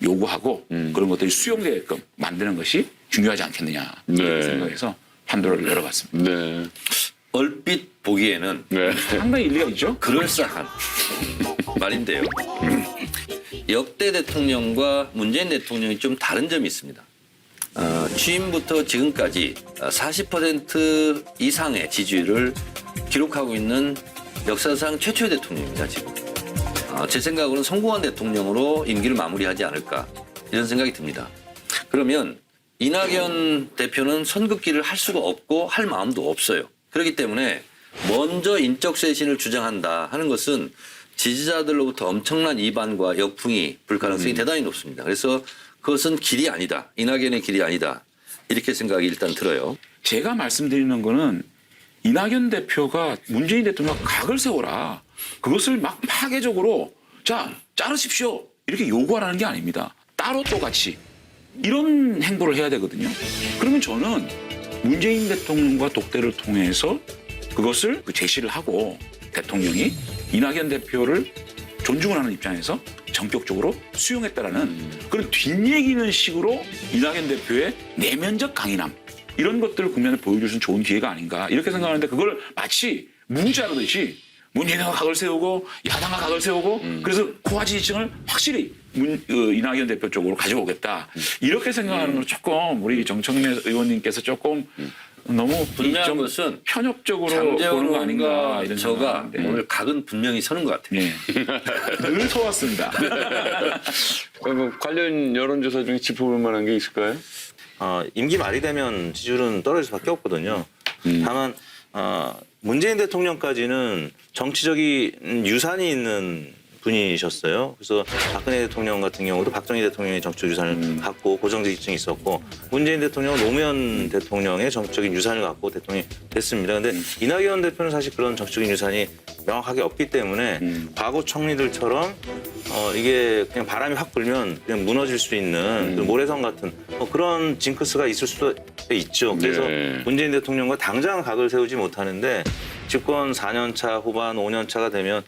요구하고 그런 것들이 수용되게끔 만드는 것이 중요하지 않겠느냐 네. 생각해서 판도를 열어봤습니다. 네. 얼핏 보기에는 네. 상당히 일리가 있죠? 그럴싸한 말인데요. 역대 대통령과 문재인 대통령이 좀 다른 점이 있습니다. 취임부터 지금까지 40% 이상의 지지율을 기록하고 있는 역사상 최초의 대통령입니다, 지금. 제 생각으로는 성공한 대통령으로 임기를 마무리하지 않을까 이런 생각이 듭니다. 그러면 이낙연 대표는 선긋기를 할 수가 없고 할 마음도 없어요. 그렇기 때문에 먼저 인적 쇄신을 주장한다 하는 것은 지지자들로부터 엄청난 이반과 역풍이 불 가능성이 대단히 높습니다. 그래서 그것은 길이 아니다. 이낙연의 길이 아니다. 이렇게 생각이 일단 들어요. 제가 말씀드리는 거는 이낙연 대표가 문재인 대통령과 각을 세워라. 그것을 막 파괴적으로 자 자르십시오. 이렇게 요구하라는 게 아닙니다. 따로 또 같이 이런 행보를 해야 되거든요. 그러면 저는 문재인 대통령과 독대를 통해서 그것을 제시를 하고 대통령이 이낙연 대표를 존중을 하는 입장에서 전격적으로 수용했다라는 그런 뒷얘기는 식으로 이낙연 대표의 내면적 강인함 이런 것들을 국민에 보여줄 수 있는 좋은 기회가 아닌가 이렇게 생각하는데 그걸 마치 무자르듯이 문재인과 각을 세우고 야당과 각을 세우고 그래서 코와 지지층을 확실히 이낙연 대표 쪽으로 가져오겠다 이렇게 생각하는 건 조금 우리 정청래 의원님께서 조금 너무 분명한 좀 것은 편협적으로 보는 거 아닌가 이런 저가 생각하는데. 오늘 각은 분명히 서는 것 같아요. 네. 늘 서왔습니다. 뭐 관련 여론조사 중에 짚어볼 만한 게 있을까요? 임기 말이 되면 지지율은 떨어질 수밖에 없거든요. 다만 문재인 대통령까지는 정치적인 유산이 있는 분이셨어요. 그래서 박근혜 대통령 같은 경우도 박정희 대통령의 정치적 유산을 갖고 고정지지층이 있었고 문재인 대통령은 노무현 대통령의 정치적인 유산을 갖고 대통령이 됐습니다. 그런데 이낙연 대표는 사실 그런 정치적인 유산이 명확하게 없기 때문에 과거 총리들처럼 이게 그냥 바람이 확 불면 그냥 무너질 수 있는 그 모래성 같은 그런 징크스가 있을 수도 있죠. 그래서 네. 문재인 대통령과 당장 각을 세우지 못하는데 집권 4년 차 후반 5년 차가 되면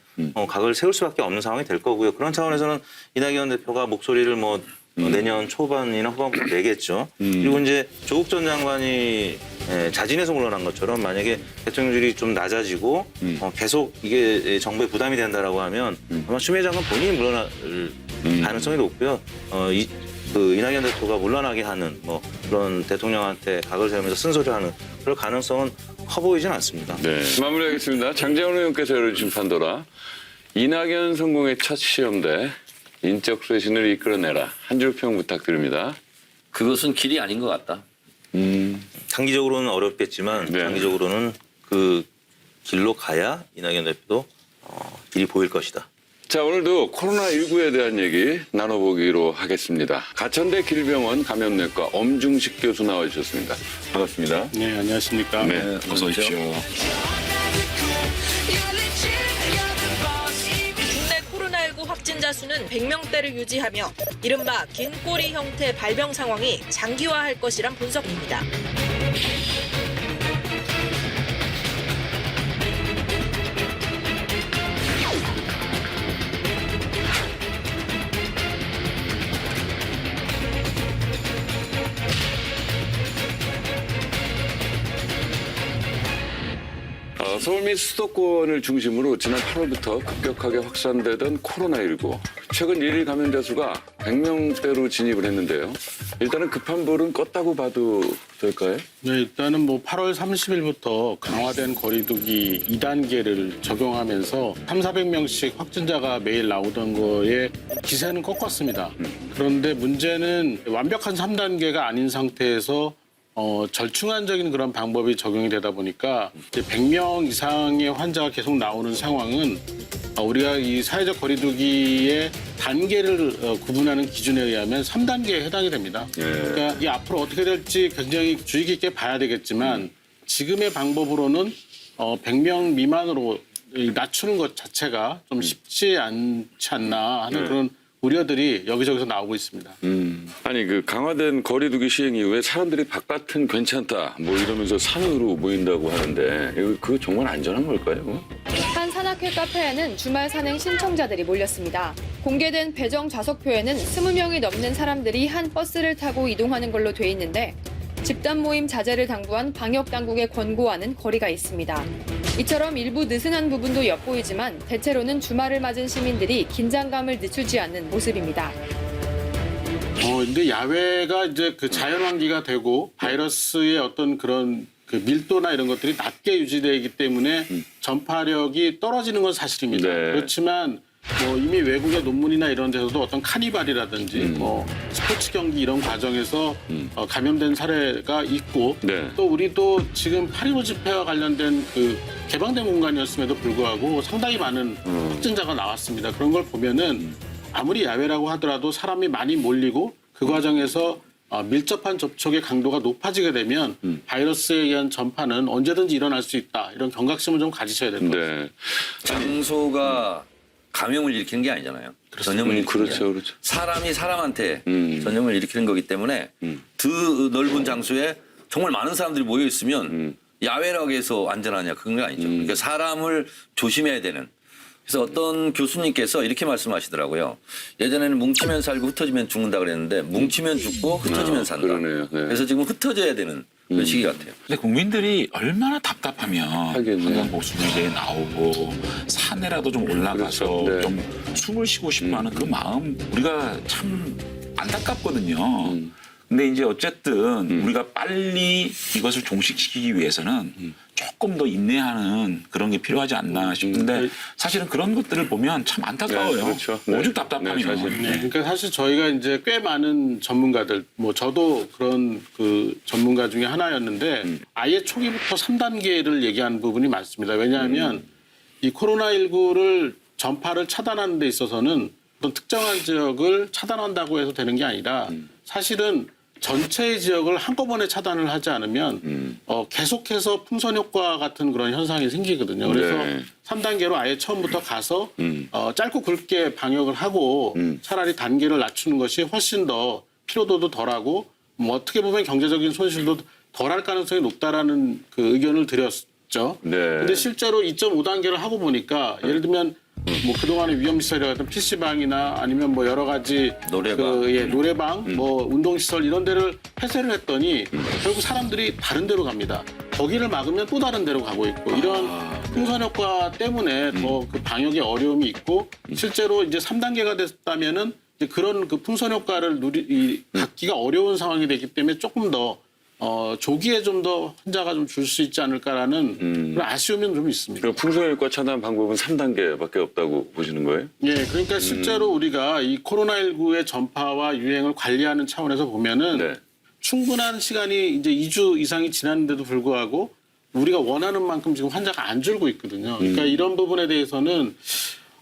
각을 세울 수밖에 없는 상황이 될 거고요. 그런 차원에서는 이낙연 대표가 목소리를 내년 초반이나 후반부터 내겠죠. 그리고 이제 조국 전 장관이 자진해서 물러난 것처럼 만약에 대통령실이 좀 낮아지고 계속 이게 정부에 부담이 된다라고 하면 아마 추미애 장관 본인이 물러날 가능성이 높고요. 이낙연 대표가 물러나게 하는 그런 대통령한테 각을 세우면서 쓴소리를 하는 그럴 가능성은 커 보이진 않습니다. 네. 마무리하겠습니다. 장재원 의원께서 열어주신 판도라. 이낙연 성공의 첫 시험대 인적 쇄신을 이끌어내라. 한 줄 평 부탁드립니다. 그것은 길이 아닌 것 같다. 단기적으로는 어렵겠지만 네. 장기적으로는 그 길로 가야 이낙연 대표도 길이 보일 것이다. 자, 오늘도 코로나19에 대한 얘기 나눠보기로 하겠습니다. 가천대 길병원 감염내과 엄중식 교수 나와주셨습니다. 반갑습니다. 네, 안녕하십니까. 네, 어서 오십시오. 국내 코로나19 확진자 수는 100명대를 유지하며 이른바 긴 꼬리 형태 발병 상황이 장기화할 것이란 분석입니다. 서울 및 수도권을 중심으로 지난 8월부터 급격하게 확산되던 코로나19. 최근 1일 감염자 수가 100명대로 진입을 했는데요. 일단은 급한 불은 껐다고 봐도 될까요? 네, 일단은 8월 30일부터 강화된 거리두기 2단계를 적용하면서 300~400명씩 확진자가 매일 나오던 거에 기세는 꺾었습니다. 그런데 문제는 완벽한 3단계가 아닌 상태에서 절충안적인 그런 방법이 적용이 되다 보니까 이제 100명 이상의 환자가 계속 나오는 상황은 우리가 이 사회적 거리두기의 단계를 구분하는 기준에 의하면 3단계에 해당이 됩니다. 그러니까 이 앞으로 어떻게 될지 굉장히 주의 깊게 봐야 되겠지만 지금의 방법으로는 100명 미만으로 낮추는 것 자체가 좀 쉽지 않지 않나 하는 그런 우려들이 여기저기서 나오고 있습니다. 아니 그 강화된 거리두기 시행 이후에 사람들이 바깥은 괜찮다 이러면서 산으로 모인다고 하는데 그거 정말 안전한 걸까요? 한 산악회 카페에는 주말 산행 신청자들이 몰렸습니다. 공개된 배정 좌석표에는 20명이 넘는 사람들이 한 버스를 타고 이동하는 걸로 돼 있는데 집단 모임 자제를 당부한 방역당국의 권고와는 거리가 있습니다. 이처럼 일부 느슨한 부분도 엿보이지만 대체로는 주말을 맞은 시민들이 긴장감을 늦추지 않는 모습입니다. 근데 야외가 이제 그 자연환기가 되고 바이러스의 어떤 그런 그 밀도나 이런 것들이 낮게 유지되기 때문에 전파력이 떨어지는 건 사실입니다. 네. 그렇지만 이미 외국의 논문이나 이런 데서도 어떤 카니발이라든지 스포츠 경기 이런 과정에서 감염된 사례가 있고 네. 또 우리도 지금 8.15 집회와 관련된 그 개방된 공간이었음에도 불구하고 상당히 많은 확진자가 나왔습니다. 그런 걸 보면은 아무리 야외라고 하더라도 사람이 많이 몰리고 그 과정에서 밀접한 접촉의 강도가 높아지게 되면 바이러스에 의한 전파는 언제든지 일어날 수 있다. 이런 경각심을 좀 가지셔야 될 것 같습니다. 네. 장소가 감염을 일으키는 게 아니잖아요. 전염을 일으키는 게 아니라 그렇죠. 사람이 사람한테 전염을 일으키는 거기 때문에 그 넓은 장소에 정말 많은 사람들이 모여 있으면 야외라고 해서 안전하냐 그런 게 아니죠. 그러니까 사람을 조심해야 되는 그래서 어떤 교수님께서 이렇게 말씀하시더라고요. 예전에는 뭉치면 살고 흩어지면 죽는다 그랬는데 뭉치면 죽고 흩어지면 산다. 그러네요. 네. 그래서 지금 흩어져야 되는 그런 시기 같아요. 근데 국민들이 얼마나 답답하면 하겠네. 한강보수문제 나오고 산에라도 좀 올라가서 그렇죠. 네. 좀 숨을 쉬고 싶어하는 그 마음 우리가 참 안타깝거든요. 근데 이제 어쨌든 우리가 빨리 이것을 종식시키기 위해서는 조금 더 인내하는 그런 게 필요하지 않나 싶은데 사실은 그런 것들을 보면 참 안타까워요. 네, 그렇죠. 네. 오죽 답답하면. 네, 사실. 네, 그러니까 사실 저희가 이제 꽤 많은 전문가들, 뭐 저도 그런 그 전문가 중에 하나였는데 아예 초기부터 3단계를 얘기하는 부분이 많습니다. 왜냐하면 이 코로나19를 전파를 차단하는 데 있어서는 어떤 특정한 지역을 차단한다고 해서 되는 게 아니라 사실은 전체의 지역을 한꺼번에 차단을 하지 않으면 계속해서 풍선 효과 같은 그런 현상이 생기거든요. 그래서 네. 3단계로 아예 처음부터 가서 짧고 굵게 방역을 하고 차라리 단계를 낮추는 것이 훨씬 더 피로도도 덜하고 뭐 어떻게 보면 경제적인 손실도 덜할 가능성이 높다라는 그 의견을 드렸죠. 네. 근데 실제로 2.5단계를 하고 보니까 예를 들면 뭐 그동안의 위험시설이라든 PC방이나 아니면 뭐 여러 가지 노래방. 노래방, 뭐 운동시설 이런 데를 폐쇄를 했더니 결국 사람들이 다른 데로 갑니다. 거기를 막으면 또 다른 데로 가고 있고 이런 풍선 효과 때문에 더 그 방역에 어려움이 있고 실제로 이제 3단계가 됐다면은 이제 그런 그 풍선 효과를 갖기가 어려운 상황이 되기 때문에 조금 더 조기에 좀 더 환자가 좀 줄 수 있지 않을까라는 그런 아쉬움은 좀 있습니다. 그럼 풍선효과 차단 방법은 3단계밖에 없다고 보시는 거예요? 예, 그러니까 실제로 우리가 이 코로나19의 전파와 유행을 관리하는 차원에서 보면은 네. 충분한 시간이 이제 2주 이상이 지났는데도 불구하고 우리가 원하는 만큼 지금 환자가 안 줄고 있거든요. 그러니까 이런 부분에 대해서는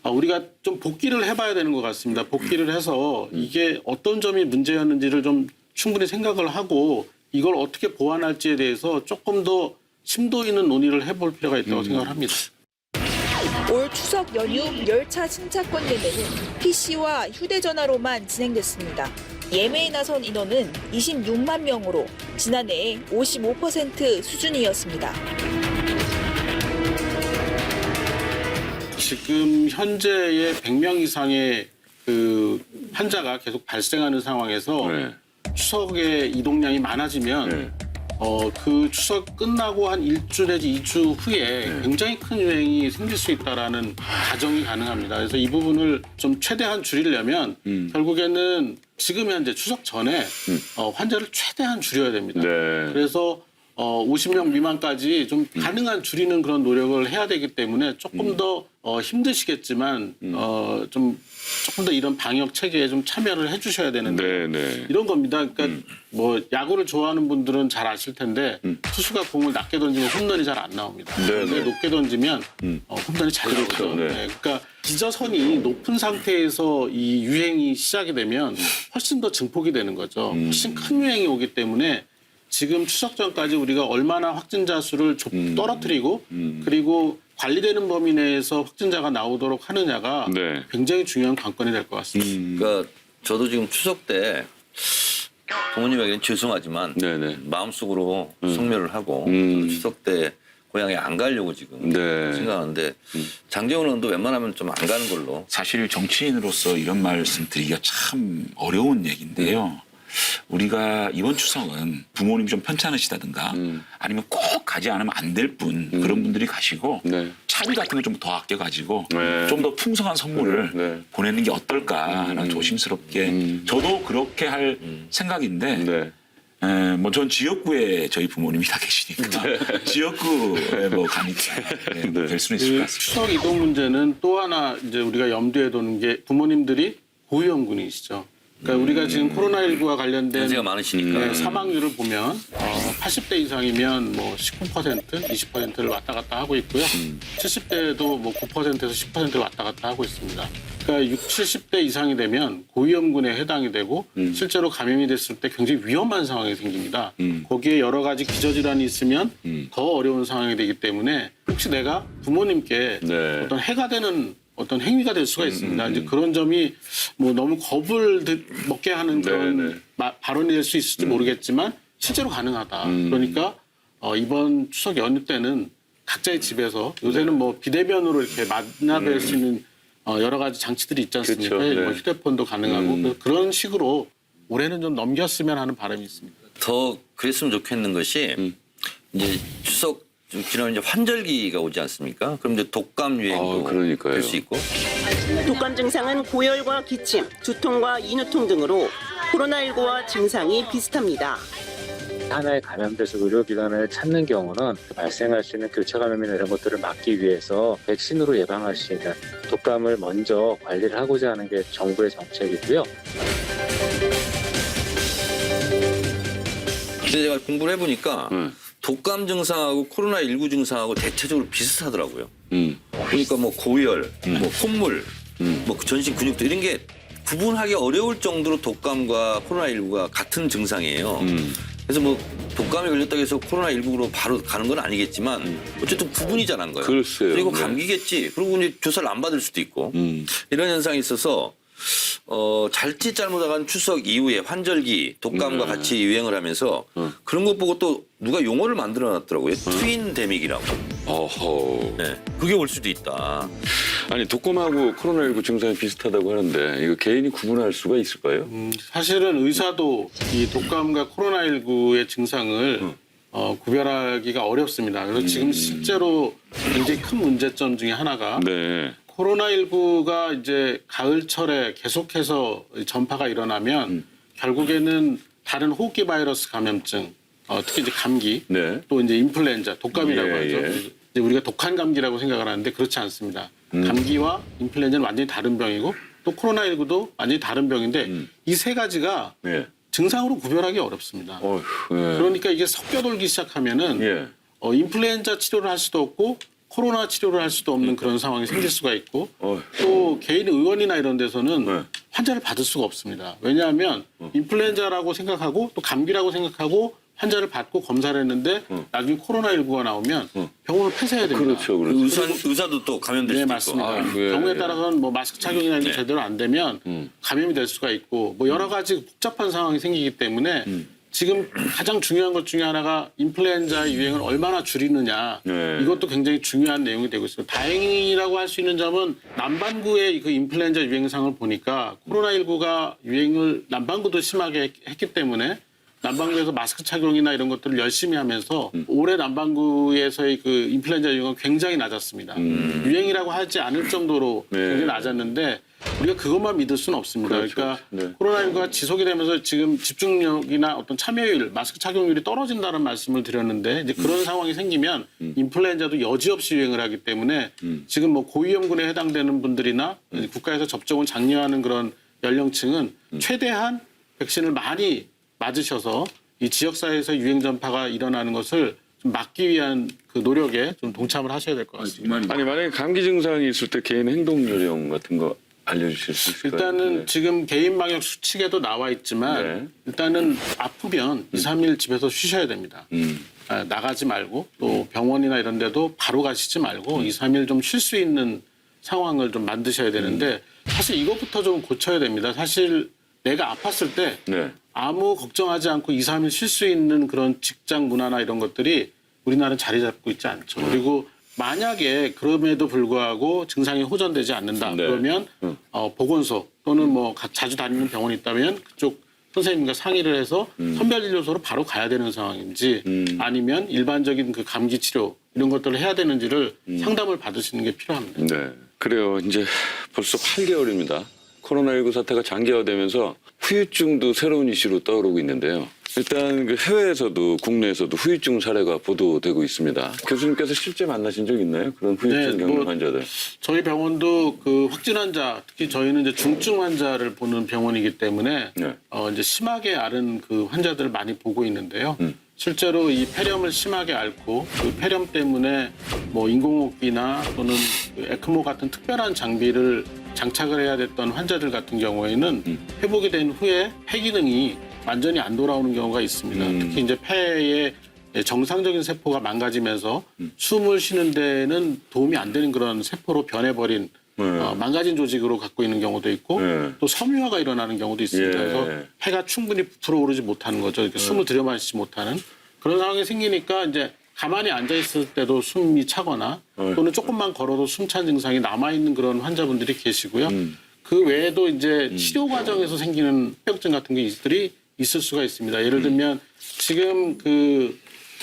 우리가 좀 복기를 해봐야 되는 것 같습니다. 복기를 해서 이게 어떤 점이 문제였는지를 좀 충분히 생각을 하고 이걸 어떻게 보완할지에 대해서 조금 더 심도 있는 논의를 해볼 필요가 있다고 생각을 합니다. 올 추석 연휴 열차 승차권 예매는 PC와 휴대전화로만 진행됐습니다. 예매에 나선 인원은 26만 명으로 지난해의 55% 수준이었습니다. 지금 현재의 100명 이상의 그 환자가 계속 발생하는 상황에서 네. 추석에 이동량이 많아지면 네. 그 추석 끝나고 한 1주 내지 2주 후에 굉장히 큰 유행이 생길 수 있다라는 가정이 가능합니다. 그래서 이 부분을 좀 최대한 줄이려면 결국에는 지금 현재 추석 전에 환자를 최대한 줄여야 됩니다. 네. 그래서 50명 미만까지 좀 가능한 줄이는 그런 노력을 해야 되기 때문에 조금 더 힘드시겠지만 조금 더 이런 방역 체계에 좀 참여를 해주셔야 되는데 네, 네. 이런 겁니다. 그러니까 뭐 야구를 좋아하는 분들은 잘 아실 텐데 투수가 공을 낮게 던지면 홈런이 잘 안 나옵니다. 네, 근데 네. 높게 던지면 홈런이 잘 그렇죠. 나오죠. 네. 네. 그러니까 기저선이 높은 상태에서 이 유행이 시작이 되면 훨씬 더 증폭이 되는 거죠. 훨씬 큰 유행이 오기 때문에 지금 추석 전까지 우리가 얼마나 확진자 수를 떨어뜨리고 그리고 관리되는 범위 내에서 확진자가 나오도록 하느냐가 네. 굉장히 중요한 관건이 될 것 같습니다. 그러니까 저도 지금 추석 때 부모님에게는 죄송하지만 네네. 마음속으로 성묘를 하고 추석 때 고향에 안 가려고 지금 네. 생각하는데 장재원 의원도 웬만하면 좀 안 가는 걸로. 사실 정치인으로서 이런 말씀 드리기가 참 어려운 얘기인데요. 우리가 이번 추석은 부모님이 좀 편찮으시다든가 아니면 꼭 가지 않으면 안 될 분 그런 분들이 가시고 네. 차비 같은 걸 좀 더 아껴가지고 네. 좀 더 풍성한 선물을 네. 보내는 게 어떨까라는 조심스럽게 저도 그렇게 할 생각인데 네. 뭐 전 지역구에 저희 부모님이 다 계시니까 지역구에 뭐 가니까 될 수는 있을 것 같습니다. 추석 이동 문제는 또 하나 이제 우리가 염두에 두는 게 부모님들이 고위험군이시죠. 그러니까 우리가 지금 코로나19와 관련된 연세가 많으시니까. 사망률을 보면 80대 이상이면 뭐 19%, 20%를 왔다 갔다 하고 있고요. 70대도 뭐 9%에서 10%를 왔다 갔다 하고 있습니다. 그러니까 60, 70대 이상이 되면 고위험군에 해당이 되고 실제로 감염이 됐을 때 굉장히 위험한 상황이 생깁니다. 거기에 여러 가지 기저질환이 있으면 더 어려운 상황이 되기 때문에 혹시 내가 부모님께 네. 어떤 해가 되는 어떤 행위가 될 수가 있습니다. 이제 그런 점이 뭐 너무 겁을 먹게 하는 그런 발언이 될 수 있을지 모르겠지만 실제로 가능하다. 그러니까 이번 추석 연휴 때는 각자의 집에서 요새는 뭐 비대면으로 이렇게 만나뵐 수 있는 여러 가지 장치들이 있지 않습니까? 그렇죠. 네. 뭐 휴대폰도 가능하고 그런 식으로 올해는 좀 넘겼으면 하는 바람이 있습니다. 더 그랬으면 좋겠는 것이 이제 추석 지나면 이제 환절기가 오지 않습니까? 그럼 이제 독감 유행도 그러니까요. 될 수 있고. 독감 증상은 고열과 기침, 두통과 인후통 등으로 코로나19와 증상이 비슷합니다. 하나에 감염돼서 의료기관을 찾는 경우는 발생할 수 있는 교차 감염이나 이런 것들을 막기 위해서 백신으로 예방할 수 있는 독감을 먼저 관리를 하고자 하는 게 정부의 정책이고요. 근데 제가 공부를 해보니까 독감 증상하고 코로나19 증상하고 대체적으로 비슷하더라고요. 그러니까 뭐 고열, 뭐 콧물, 뭐 전신 근육도 이런 게 구분하기 어려울 정도로 독감과 코로나19가 같은 증상이에요. 그래서 뭐 독감에 걸렸다고 해서 코로나19로 바로 가는 건 아니겠지만 어쨌든 구분이 잘 안 가요. 글쎄요. 그리고 네. 감기겠지. 그리고 이제 조사를 안 받을 수도 있고 이런 현상이 있어서 잘짓 잘못하간 추석 이후에 환절기 독감과 같이 유행을 하면서 그런 것 보고 또 누가 용어를 만들어놨더라고요. 트윈데믹이라고. 어허. 네, 그게 올 수도 있다. 아니 독감하고 코로나19 증상이 비슷하다고 하는데 이거 개인이 구분할 수가 있을까요? 사실은 의사도 이 독감과 코로나19의 증상을 구별하기가 어렵습니다. 그래서 지금 실제로 굉장히 큰 문제점 중에 하나가 네. 코로나19가 이제 가을철에 계속해서 전파가 일어나면 결국에는 다른 호흡기 바이러스 감염증, 특히 이제 감기, 네. 또 이제 인플루엔자, 독감이라고 예, 하죠. 예. 이제 우리가 독한 감기라고 생각을 하는데 그렇지 않습니다. 감기와 인플루엔자는 완전히 다른 병이고 또 코로나19도 완전히 다른 병인데 이 세 가지가 예. 증상으로 구별하기 어렵습니다. 어휴, 예. 그러니까 이게 섞여돌기 시작하면은 예. 인플루엔자 치료를 할 수도 없고 코로나 치료를 할 수도 없는 그런 상황이 생길 수가 있고 또 개인 의원이나 이런 데서는 환자를 받을 수가 없습니다. 왜냐하면 인플루엔자라고 생각하고 또 감기라고 생각하고 환자를 받고 검사를 했는데 나중에 코로나19가 나오면 병원을 폐쇄해야 됩니다. 그렇죠, 그렇죠. 의사도 또 감염될 네, 수도 맞습니다. 있고. 경우에 따라서는 뭐 마스크 착용이나 이런 게 제대로 안 되면 감염이 될 수가 있고 뭐 여러 가지 복잡한 상황이 생기기 때문에 지금 가장 중요한 것 중에 하나가 인플루엔자의 유행을 얼마나 줄이느냐 네. 이것도 굉장히 중요한 내용이 되고 있습니다. 다행이라고 할 수 있는 점은 남반구의 그 인플루엔자 유행상을 보니까 코로나19가 유행을 남반구도 심하게 했기 때문에 남반구에서 마스크 착용이나 이런 것들을 열심히 하면서 올해 남반구에서의 그 인플루엔자 유행은 굉장히 낮았습니다. 유행이라고 하지 않을 정도로 굉장히 낮았는데 우리가 그것만 믿을 수는 없습니다. 그렇죠. 그러니까 네. 코로나19가 지속이 되면서 지금 집중력이나 어떤 참여율, 마스크 착용률이 떨어진다는 말씀을 드렸는데 이제 그런 상황이 생기면 인플루엔자도 여지없이 유행을 하기 때문에 지금 뭐 고위험군에 해당되는 분들이나 국가에서 접종을 장려하는 그런 연령층은 최대한 백신을 많이 맞으셔서 이 지역사회에서 유행 전파가 일어나는 것을 좀 막기 위한 그 노력에 좀 동참을 하셔야 될 것 같습니다. 아니 만약에 감기 증상이 있을 때 개인 행동 요령 같은 거 알려주실 수 있을까요? 일단은 네. 지금 개인 방역 수칙에도 나와 있지만 네. 일단은 아프면 2, 3일 집에서 쉬셔야 됩니다. 나가지 말고 또 병원이나 이런 데도 바로 가시지 말고 2, 3일 좀 쉴 수 있는 상황을 좀 만드셔야 되는데 사실 이것부터 좀 고쳐야 됩니다. 사실 내가 아팠을 때 네. 아무 걱정하지 않고 2, 3일 쉴 수 있는 그런 직장 문화나 이런 것들이 우리나라는 자리 잡고 있지 않죠. 그리고 만약에 그럼에도 불구하고 증상이 호전되지 않는다. 네. 그러면 보건소 또는 뭐 자주 다니는 병원이 있다면 그쪽 선생님과 상의를 해서 선별진료소로 바로 가야 되는 상황인지 아니면 일반적인 그 감기 치료 이런 것들을 해야 되는지를 상담을 받으시는 게 필요합니다. 네. 그래요. 이제 벌써 8개월입니다. 코로나19 사태가 장기화되면서 후유증도 새로운 이슈로 떠오르고 있는데요. 일단 그 해외에서도 국내에서도 후유증 사례가 보도되고 있습니다. 교수님께서 실제 만나신 적 있나요? 그런 후유증 겪는 환자들. 저희 병원도 그 확진 환자, 특히 저희는 이제 중증 환자를 보는 병원이기 때문에 이제 심하게 앓은 그 환자들을 많이 보고 있는데요. 실제로 이 폐렴을 심하게 앓고 그 폐렴 때문에 뭐 인공호흡기나 또는 그 에크모 같은 특별한 장비를 장착을 해야 됐던 환자들 같은 경우에는 회복이 된 후에 폐 기능이 완전히 안 돌아오는 경우가 있습니다. 특히 이제 폐의 정상적인 세포가 망가지면서 숨을 쉬는 데는 도움이 안 되는 그런 세포로 변해버린 망가진 조직으로 갖고 있는 경우도 있고 또 섬유화가 일어나는 경우도 있습니다. 그래서 폐가 충분히 불어오르지 못하는 거죠. 이렇게 숨을 들여마시지 못하는 그런 상황이 생기니까 이제 가만히 앉아 있을 때도 숨이 차거나 또는 조금만 걸어도 숨찬 증상이 남아 있는 그런 환자분들이 계시고요. 그 외에도 이제 치료 과정에서 생기는 합병증 같은 것들이 있을 수가 있습니다. 예를 들면 지금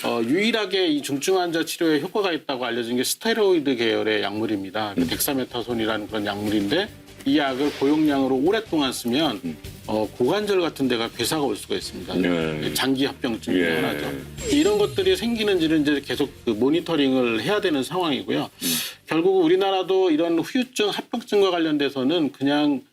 유일하게 이 중증 환자 치료에 효과가 있다고 알려진 게 스테로이드 계열의 약물입니다. 덱사메타손이라는 그런 약물인데 이 약을 고용량으로 오랫동안 쓰면 고관절 같은 데가 괴사가 올 수가 있습니다. 장기 합병증 중 하나죠. 이런 것들이 생기는지를 이제 계속 모니터링을 해야 되는 상황이고요. 결국 우리나라도 이런 후유증, 합병증과 관련돼서는 그냥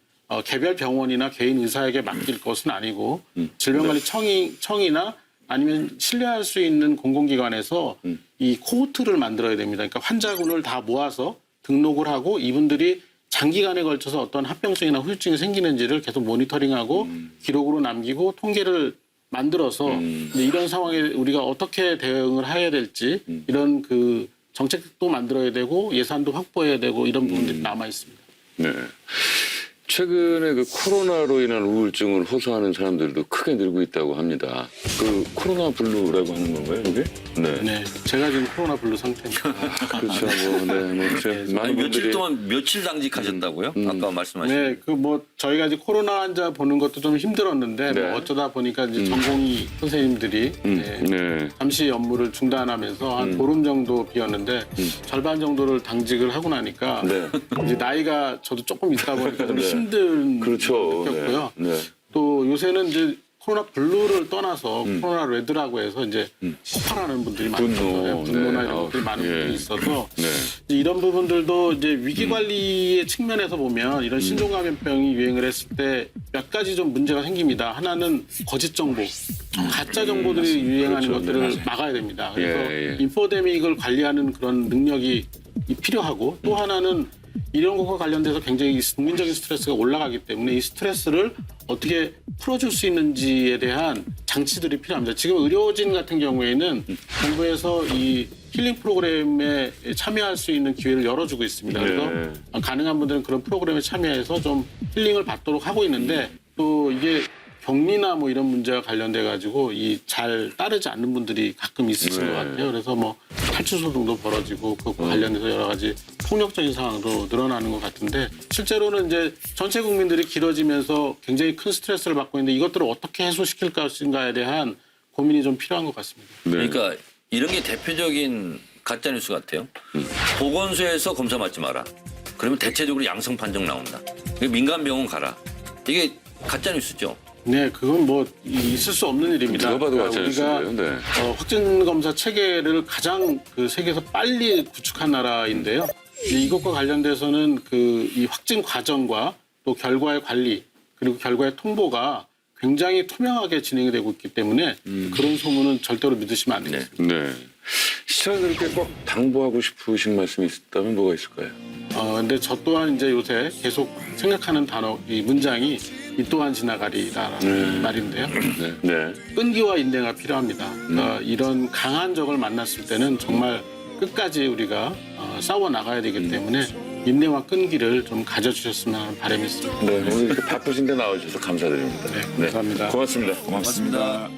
개별 병원이나 개인 의사에게 맡길 것은 아니고 질병관리청이나 아니면 신뢰할 수 있는 공공기관에서 이 코호트를 만들어야 됩니다. 그러니까 환자군을 다 모아서 등록을 하고 이분들이 장기간에 걸쳐서 어떤 합병증이나 후유증이 생기는지를 계속 모니터링하고 기록으로 남기고 통계를 만들어서 이제 이런 상황에 우리가 어떻게 대응을 해야 될지 이런 그 정책도 만들어야 되고 예산도 확보해야 되고 이런 부분들이 남아 있습니다. 네. 최근에 그 코로나로 인한 우울증을 호소하는 사람들도 크게 늘고 있다고 합니다. 그 코로나 블루라고 하는 건가요, 이게? 네. 제가 지금 코로나 블루 상태입니다. 그렇죠. 많은 며칠 동안 며칠 당직하셨다고요? 아까 말씀하신. 네, 저희가 이제 코로나 환자 보는 것도 좀 힘들었는데 뭐 어쩌다 보니까 이제 전공의 선생님들이 잠시 업무를 중단하면서 한 보름 정도 비었는데 절반 정도를 당직을 하고 나니까 이제 나이가 저도 조금 있다 보니까 좀 힘든 느꼈고요. 또 요새는 이제 코로나 블루를 떠나서 코로나 레드라고 해서 이제 폭발하는 분들이 많아요. 분노나 이런 것들이 많은 분들이 있어서 이런 부분들도 이제 위기 관리의 측면에서 보면 이런 신종감염병이 유행을 했을 때 몇 가지 좀 문제가 생깁니다. 하나는 거짓 정보, 가짜 정보들이 유행하는 것들을 막아야 됩니다. 그래서 인포데믹을 관리하는 그런 능력이 필요하고 또 하나는 이런 것과 관련돼서 굉장히 국민적인 스트레스가 올라가기 때문에 이 스트레스를 어떻게 풀어줄 수 있는지에 대한 장치들이 필요합니다. 지금 의료진 같은 경우에는 정부에서 이 힐링 프로그램에 참여할 수 있는 기회를 열어주고 있습니다. 그래서 가능한 분들은 그런 프로그램에 참여해서 좀 힐링을 받도록 하고 있는데 또 이게 격리나 뭐 이런 문제와 관련돼 가지고 이 잘 따르지 않는 분들이 가끔 있으신 것 같아요. 그래서 뭐 탈출소 등도 벌어지고 그것과 관련해서 여러 가지 폭력적인 상황도 늘어나는 것 같은데 실제로는 이제 전체 국민들이 길어지면서 굉장히 큰 스트레스를 받고 있는데 이것들을 어떻게 해소시킬 것인가에 대한 고민이 좀 필요한 것 같습니다. 그러니까 이런 게 대표적인 가짜 뉴스 같아요. 보건소에서 검사 받지 마라. 그러면 대체적으로 양성 판정 나온다. 민간병원 가라. 이게 가짜 뉴스죠. 네, 그건 뭐 있을 수 없는 일입니다. 누가 봐도 그러니까 우리가 확진 검사 체계를 가장 세계에서 빨리 구축한 나라인데요. 이것과 관련돼서는 이 확진 과정과 또 결과의 관리 그리고 결과의 통보가 굉장히 투명하게 진행이 되고 있기 때문에 그런 소문은 절대로 믿으시면 안 되겠습니다. 네. 시청자들께 꼭 당부하고 싶으신 말씀이 있다면 뭐가 있을까요? 근데 저 또한 이제 요새 계속 생각하는 단어, 이 문장이 이 또한 지나가리라는 말인데요. 끈기와 인내가 필요합니다. 그러니까 이런 강한 적을 만났을 때는 정말 끝까지 우리가 싸워 나가야 되기 때문에 인내와 끈기를 좀 가져주셨으면 하는 바람이 있습니다. 네, 오늘 이렇게 바쁘신데 나와주셔서 감사드립니다. 네, 감사합니다. 고맙습니다. 고맙습니다.